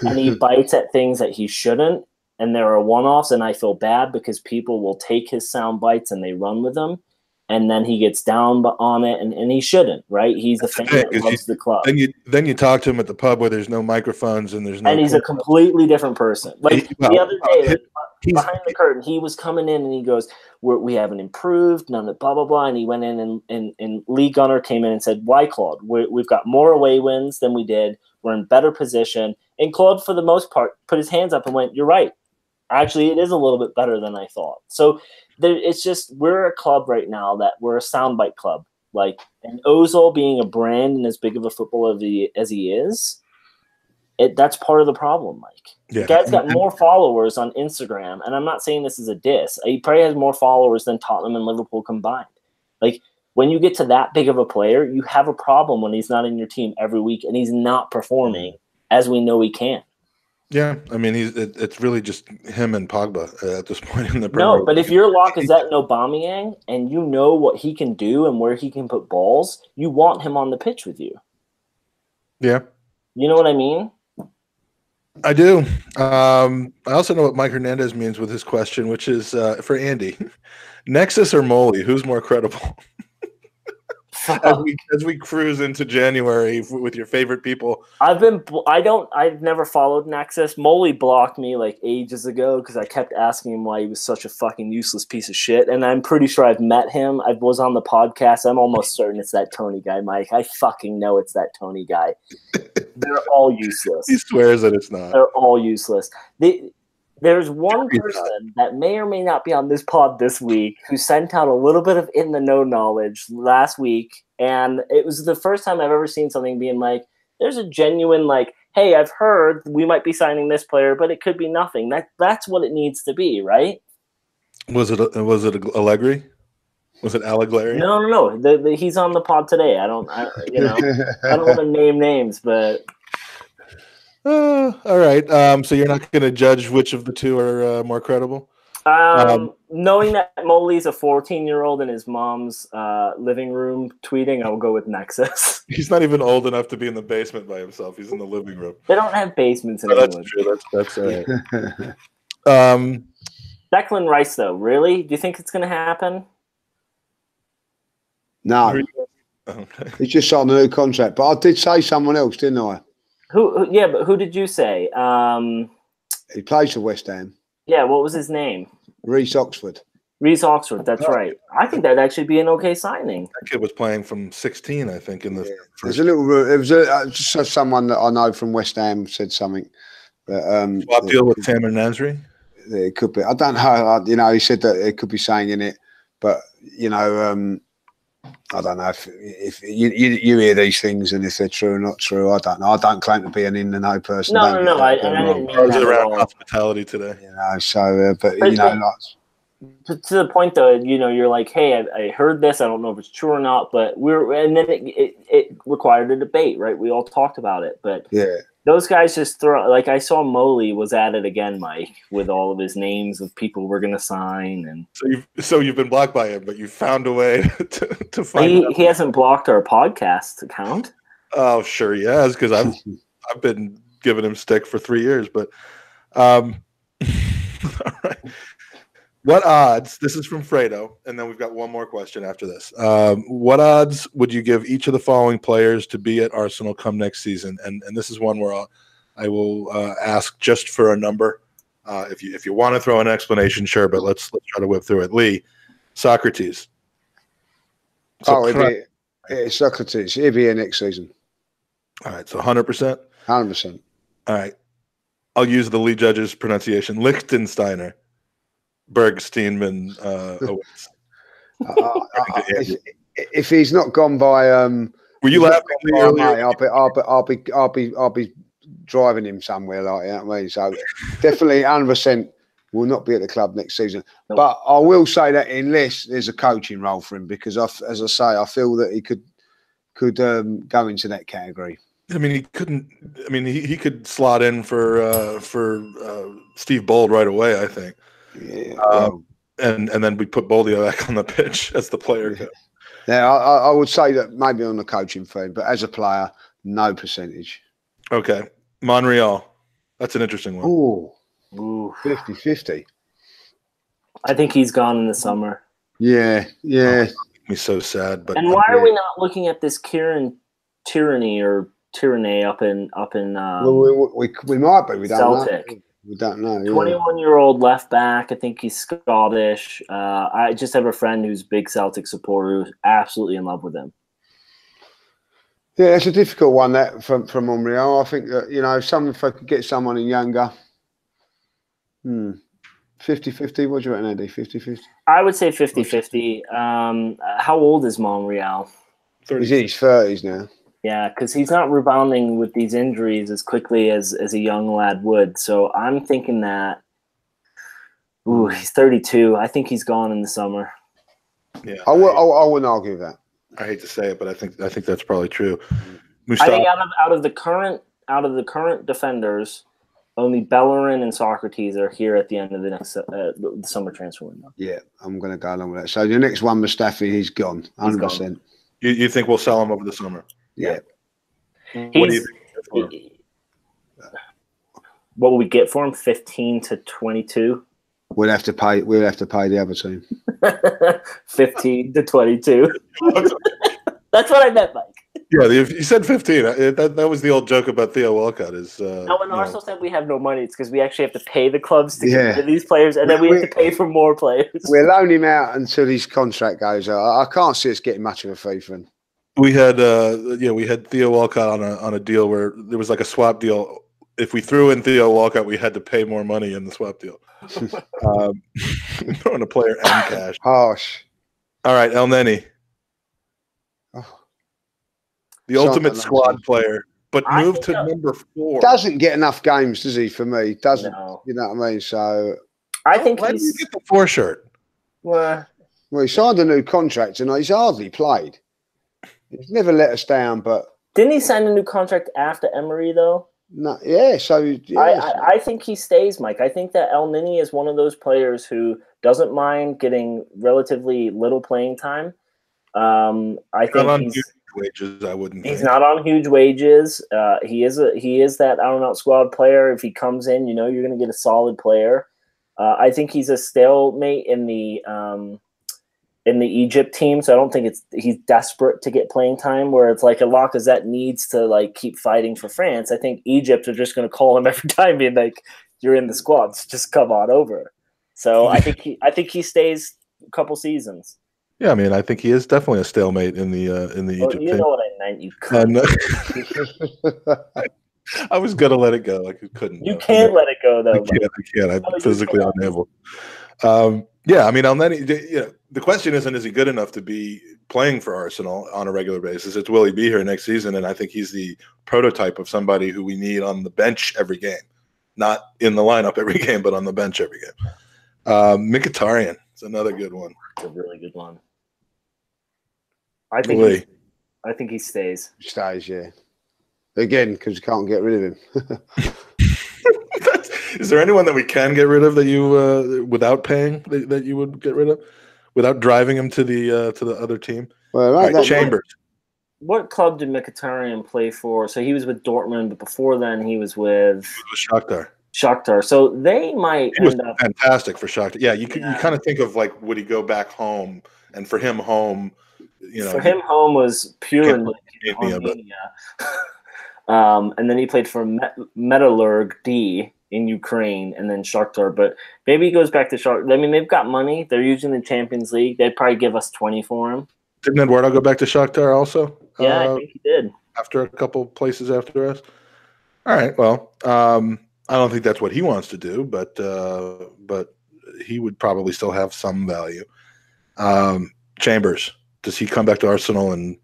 and he bites at things that he shouldn't. And there are one-offs, and I feel bad because people will take his sound bites and they run with them, and then he gets down on it, and he shouldn't, right? He's a fan that loves the club. Then you talk to him at the pub where there's no microphones and there's no. And he's a completely different person. Like the other day, behind the curtain, he was coming in and he goes, "We haven't improved, none of blah blah blah." And he went in and Lee Gunner came in and said, "Why, Claude? We've got more away wins than we did. We're in better position." And Claude, for the most part, put his hands up and went, "You're right. Actually, it is a little bit better than I thought." So it's just, we're a club right now that we're a soundbite club. Like, and Ozil being a brand and as big of a footballer as he is, that's part of the problem, Mike. Yeah. The guy's got more followers on Instagram, and I'm not saying this is a diss. He probably has more followers than Tottenham and Liverpool combined. Like, when you get to that big of a player, you have a problem when he's not in your team every week and he's not performing as we know he can. Yeah, I mean, it's really just him and Pogba at this point in the Premier No, League. but if you're Lacazette and Aubameyang and you know what he can do and where he can put balls, you want him on the pitch with you. Yeah. You know what I mean? I do. I also know what Mike Hernandez means with his question, which is for Andy. Nexus or Moley, who's more credible? as we cruise into January with your favorite people. I've never followed Nexus. Moley blocked me like ages ago because I kept asking him why he was such a fucking useless piece of shit. And I'm pretty sure I've met him. I was on the podcast. I'm almost certain it's that Tony guy, Mike. I fucking know it's that Tony guy. They're all useless. He swears that it's not. They're all useless. There's one person that may or may not be on this pod this week who sent out a little bit of in-the-know knowledge last week, and it was the first time I've ever seen something being like, there's a genuine, like, hey, I've heard we might be signing this player, but it could be nothing. That's what it needs to be, right? Was it Allegri? Was it Allegri? No. He's on the pod today. I don't want to name names, but... all right. So you're not going to judge which of the two are more credible? Knowing that Moley's a 14-year-old in his mom's living room tweeting, I'll go with Nexus. He's not even old enough to be in the basement by himself. He's in the living room. They don't have basements in England. England. That's all right. Declan Rice, though, really? Do you think it's going to happen? No. Okay. He's just signed a new contract. But I did say someone else, didn't I? Yeah, but who did you say? He plays for West Ham. Yeah, what was his name? Reece Oxford. Reece Oxford, that's right. I think that'd actually be an okay signing. That kid was playing from 16, I think. In the There's a little. It was just someone that I know from West Ham said something. Swap deal with Sam and Nasri? It could be. I don't know. He said that it could be saying in it, but I don't know if you hear these things and if they're true or not true. I don't know. I don't claim to be an in-the-know person. No. I didn't mean that around hospitality today. To the point though, you're like, hey, I heard this. I don't know if it's true or not, but and then it required a debate, right? We all talked about it, but yeah. Those guys just throw, like I saw Moley was at it again, Mike, with all of his names of people we're going to sign. And so you've been blocked by him, but you found a way to find he hasn't blocked our podcast account. Oh, sure he has, because I've been giving him stick for 3 years. But all right. What odds, this is from Fredo, and then we've got one more question after this. What odds would you give each of the following players to be at Arsenal come next season? And this is one where I will ask just for a number. If you want to throw an explanation, sure, but let's try to whip through it. Lee, Socrates. Socrates. He'll be here next season. All right, so 100%? 100%. All right. I'll use the Lee Judge's pronunciation. Lichtensteiner. Bergsteinman. If he's not gone by, were you laughing earlier? I'll be driving him somewhere like that. I mean, so definitely 100% will not be at the club next season. Nope. But I will say that unless there's a coaching role for him, because as I say, I feel that he could go into that category. I mean, he couldn't. I mean, he could slot in for Steve Bold right away, I think. Yeah, and then we put Boldio back on the pitch as the player coach. Yeah, I would say that maybe on the coaching thing, but as a player, no percentage. Okay. Monreal. That's an interesting one. Ooh. 50-50. I think he's gone in the summer. Yeah. He's so sad. But why are we not looking at this Kieran Tyranny up in well, we might be. We don't Celtic. know. We don't know. 21-year-old left back. I think he's Scottish. I just have a friend who's a big Celtic supporter who's absolutely in love with him. Yeah, it's a difficult one that from Monreal. I think that if I could get someone in younger, 50-50. What do you reckon, Andy? 50-50. I would say 50-50. How old is Monreal? He's in his 30s now. Yeah, because he's not rebounding with these injuries as quickly as a young lad would. So I'm thinking that, he's 32. I think he's gone in the summer. Yeah, I wouldn't argue that. I hate to say it, but I think that's probably true. I think out of the current defenders, Only Bellerin and Socrates are here at the end of the next the summer transfer window. Yeah, I'm going to go along with that. So the next one, Mustafi, he's gone, 100%. You think we'll sell him over the summer? Yeah. What do you think? What will we get for him? 15 to 22. We'll have to pay. We'll have to pay the other team. 15 to 22. That's what I meant, Mike. Yeah, you said 15. That was the old joke about Theo Walcott. No, when Arsenal said we have no money, it's because we actually have to pay the clubs to get rid of these players, and then we have to pay for more players. We'll loan him out until his contract goes out. I can't see us getting much of a fee for him. We had Theo Walcott on a deal where there was like a swap deal. If we threw in Theo Walcott, we had to pay more money in the swap deal. Throwing a player and cash. Harsh. All right, El Neni. The ultimate squad player, but moved to number 4. Doesn't get enough games, does he? For me, doesn't. No. You know what I mean? So I think why did he get the 4 shirt? Well, he signed a new contract, and he's hardly played. He's never let us down, but didn't he sign a new contract after Emery though? No, yeah. So yeah, I think he stays, Mike. I think that El Nini is one of those players who doesn't mind getting relatively little playing time. I think he's wages. I wouldn't. He's not on huge wages. He is that out and out squad player. If he comes in, you know you're going to get a solid player. I think he's a stalemate in the Egypt team, so I don't think he's desperate to get playing time. Where it's like a Lacazette needs to like keep fighting for France. I think Egypt are just going to call him every time, being like, "You're in the squads, just come on over." So I think he stays a couple seasons. Yeah, I mean, I think he is definitely a stalemate in the Egypt team. You know what I meant, you couldn't. I was gonna let it go. I couldn't. You can't let it go though. I can't. I'm physically unable. Yeah, I mean, the question isn't is he good enough to be playing for Arsenal on a regular basis? It's will he be here next season? And I think he's the prototype of somebody who we need on the bench every game, not in the lineup every game, but on the bench every game. Mkhitaryan is another good one. It's a really good one. I think he stays. Stays, yeah. Again, because you can't get rid of him. Is there anyone that we can get rid of that you without paying that you would get rid of without driving him to the other team? Well, right, Chambers. What club did Mkhitaryan play for? So he was with Dortmund, but before then he was with Shakhtar. Shakhtar. So they might end up fantastic for Shakhtar. Yeah, you kind of think of like would he go back home? And for him, home, for him, home was pure Armenia. And then he played for Metallurg D in Ukraine and then Shakhtar. But maybe he goes back to Shakhtar. I mean, they've got money. They're using the Champions League. They'd probably give us 20 for him. Didn't Eduardo go back to Shakhtar also? Yeah, I think he did. After a couple places after us. All right. Well, I don't think that's what he wants to do, but he would probably still have some value. Chambers, does he come back to Arsenal and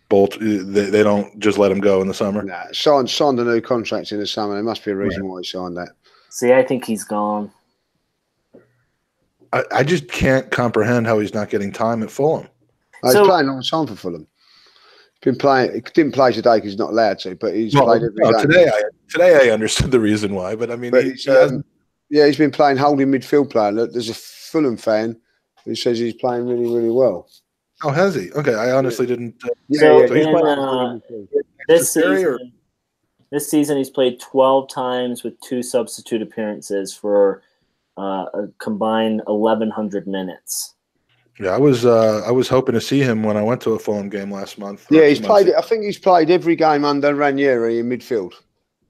bolt? They don't just let him go in the summer. Nah, signed a new contract in the summer. There must be a reason why he signed that. See, I think he's gone. I just can't comprehend how he's not getting time at Fulham. He's playing all the time for Fulham. Been playing. He didn't play today because he's not allowed to, but he's played every game. Today I understood the reason why, but I mean, he's been playing holding midfield player. Look, there's a Fulham fan who says he's playing really, really well. Oh, has he? Okay, I honestly didn't. This season he's played 12 times with 2 substitute appearances for a combined 1,100 minutes. Yeah, I was hoping to see him when I went to a Fulham game last month. Yeah, he's played. I think he's played every game under Ranieri in midfield.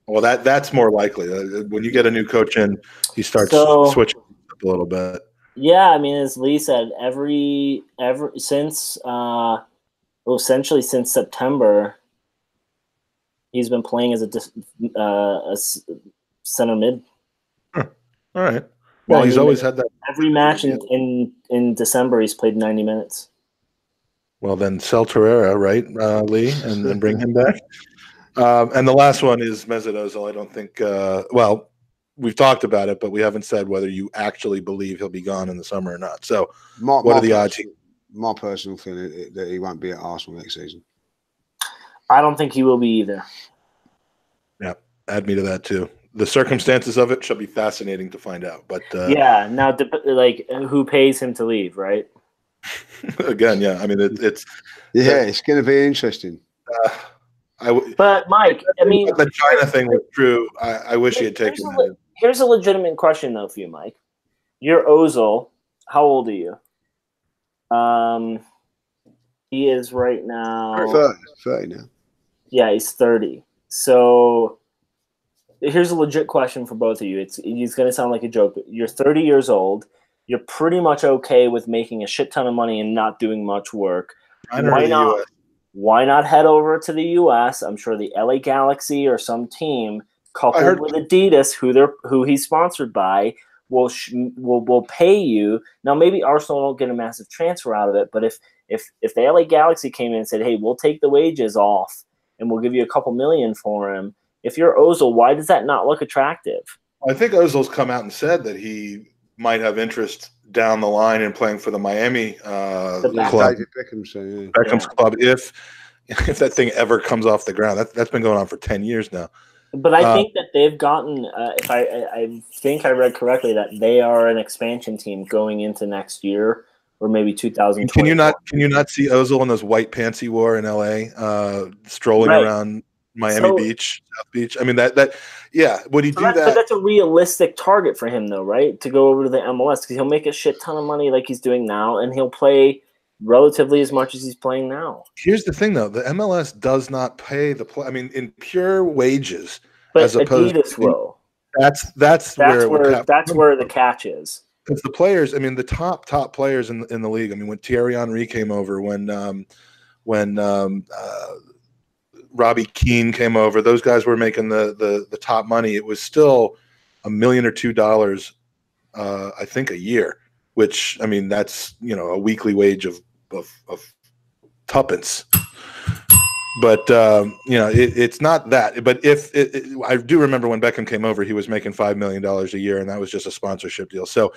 Well, that's more likely. When you get a new coach in, he starts switching up a little bit. Yeah, I mean, as Lee said, since essentially since September, he's been playing as a center mid. All right. Well, he's always had that. Every match in December, he's played 90 minutes. Well, then sell Torreira, right, Lee, and bring him back. And the last one is Mesut Ozil. I don't think we've talked about it, but we haven't said whether you actually believe he'll be gone in the summer or not. So what are the odds? My personal feeling that he won't be at Arsenal next season. I don't think he will be either. Yeah. add me to that too. The circumstances of it shall be fascinating to find out. But yeah, now like who pays him to leave, right? Again, yeah. I mean, it's going to be interesting. But Mike, I mean, the China thing was true. I wish he had taken that. Here's a legitimate question though for you, Mike. You're Ozil. How old are you? He is right now 30 now. Yeah, he's 30. So here's a legit question for both of you. It's going to sound like a joke, but you're 30 years old. You're pretty much okay with making a shit ton of money and not doing much work. Why not head over to the U.S.? I'm sure the LA Galaxy or some team coupled with Adidas, who he's sponsored by, will pay you. Now, maybe Arsenal don't get a massive transfer out of it, but if the LA Galaxy came in and said, hey, we'll take the wages off and we'll give you a couple million for him, if you're Ozil, why does that not look attractive? I think Ozil's come out and said that he might have interest down the line in playing for the Miami club. David Beckham's club. If that thing ever comes off the ground, that's been going on for 10 years now. But I think that they've gotten, if I think I read correctly, that they are an expansion team going into next year or maybe 2020. Can you not see Ozil in those white pants he wore in LA, strolling around Miami Beach, South Beach? I mean would he do that? But that's a realistic target for him, though, right? To go over to the MLS because he'll make a shit ton of money like he's doing now, and he'll play relatively as much as he's playing now. Here's the thing, though: the MLS does not pay the play. I mean, in pure wages, but as opposed Adidas will. That's where the catch is. Because the players, I mean, the top players in the league. I mean, when Thierry Henry came over, when Robbie Keane came over, those guys were making the top money. It was still $1 million or $2 million, I think, a year. Which, I mean, that's a weekly wage of tuppence. But it's not that. But I do remember when Beckham came over, he was making $5 million a year, and that was just a sponsorship deal. So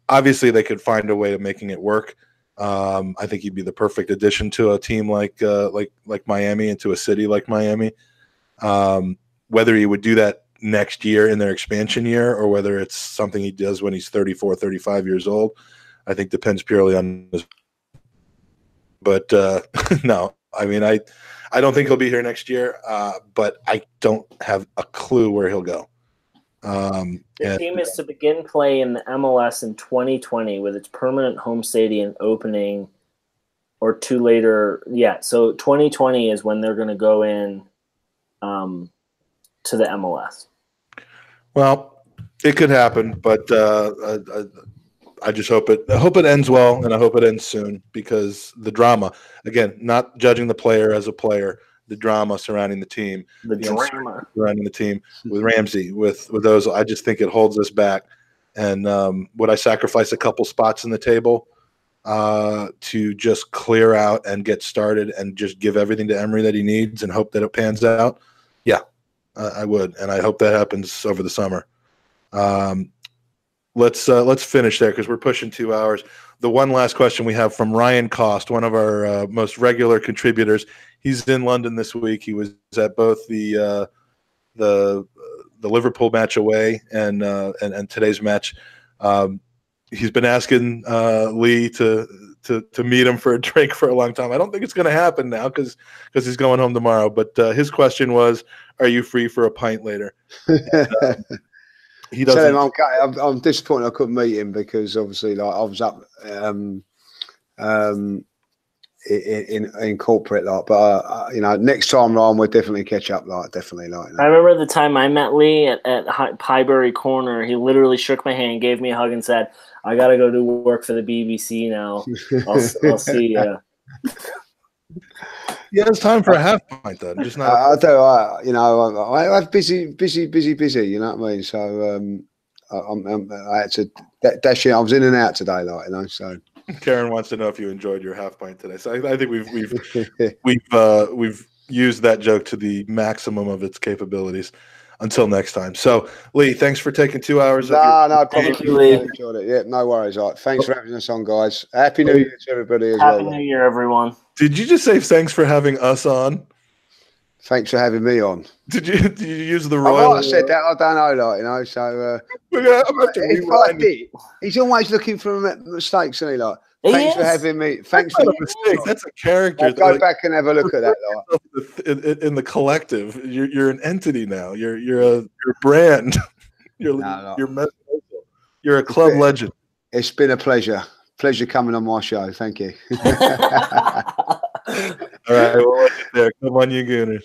obviously they could find a way of making it work. I think he'd be the perfect addition to a team like Miami and to a city like Miami. Whether he would do that next year in their expansion year or whether it's something he does when he's 34, 35 years old, I think depends purely on his. But no, I mean, I don't think he'll be here next year, but I don't have a clue where he'll go. The team is to begin play in the MLS in 2020 with its permanent home stadium opening or two later. Yeah, so 2020 is when they're going to go in to the MLS. Well, it could happen, but I just hope it ends well, and I hope it ends soon because the drama, again, not judging the player as a player, the drama surrounding the team, surrounding the team with Ramsey, with those, I just think it holds us back. And would I sacrifice a couple spots in the table to just clear out and get started and just give everything to Emery that he needs and hope that it pans out? Yeah, I would, and I hope that happens over the summer. Let's finish there because we're pushing 2 hours. The one last question we have from Ryan Cost, one of our most regular contributors. He's in London this week. He was at both the Liverpool match away and today's match. He's been asking Lee to meet him for a drink for a long time. I don't think it's going to happen now because he's going home tomorrow. But his question was, "Are you free for a pint later?" And, he doesn't. I'm disappointed I couldn't meet him because obviously, like, I was up in corporate, like. But next time round we'll definitely catch up, like, definitely, like. I remember the time I met Lee at Highbury Corner. He literally shook my hand, gave me a hug, and said, "I gotta go do work for the BBC now. I'll see you." Yeah, it's time for a half pint then. Just not. I do. I'm busy. You know what I mean? So I had to dash in. I was in and out today, like, So Karen wants to know if you enjoyed your half pint today. So I think we've used that joke to the maximum of its capabilities. Until next time. So Lee, thanks for taking 2 hours. No problem. Thank you, Lee. Enjoyed it. Yeah, no worries. All right. Thanks for having us on, guys. Happy New Year to everybody as well. Happy New Year, everyone. Did you just say thanks for having us on? Thanks for having me on. Did you use the I royal? might have said that. I don't know, like, you know. So I'm gonna have to if I did, he's always looking for mistakes, isn't he? Like, thanks for having me. Thanks for a mistake. That's a character. I'll go back and have a look at that. Like. In the collective, you're an entity now. You're a brand. You're a club legend. It's been a pleasure. Pleasure coming on my show. Thank you. All right, well, there. Come on, you Gooners.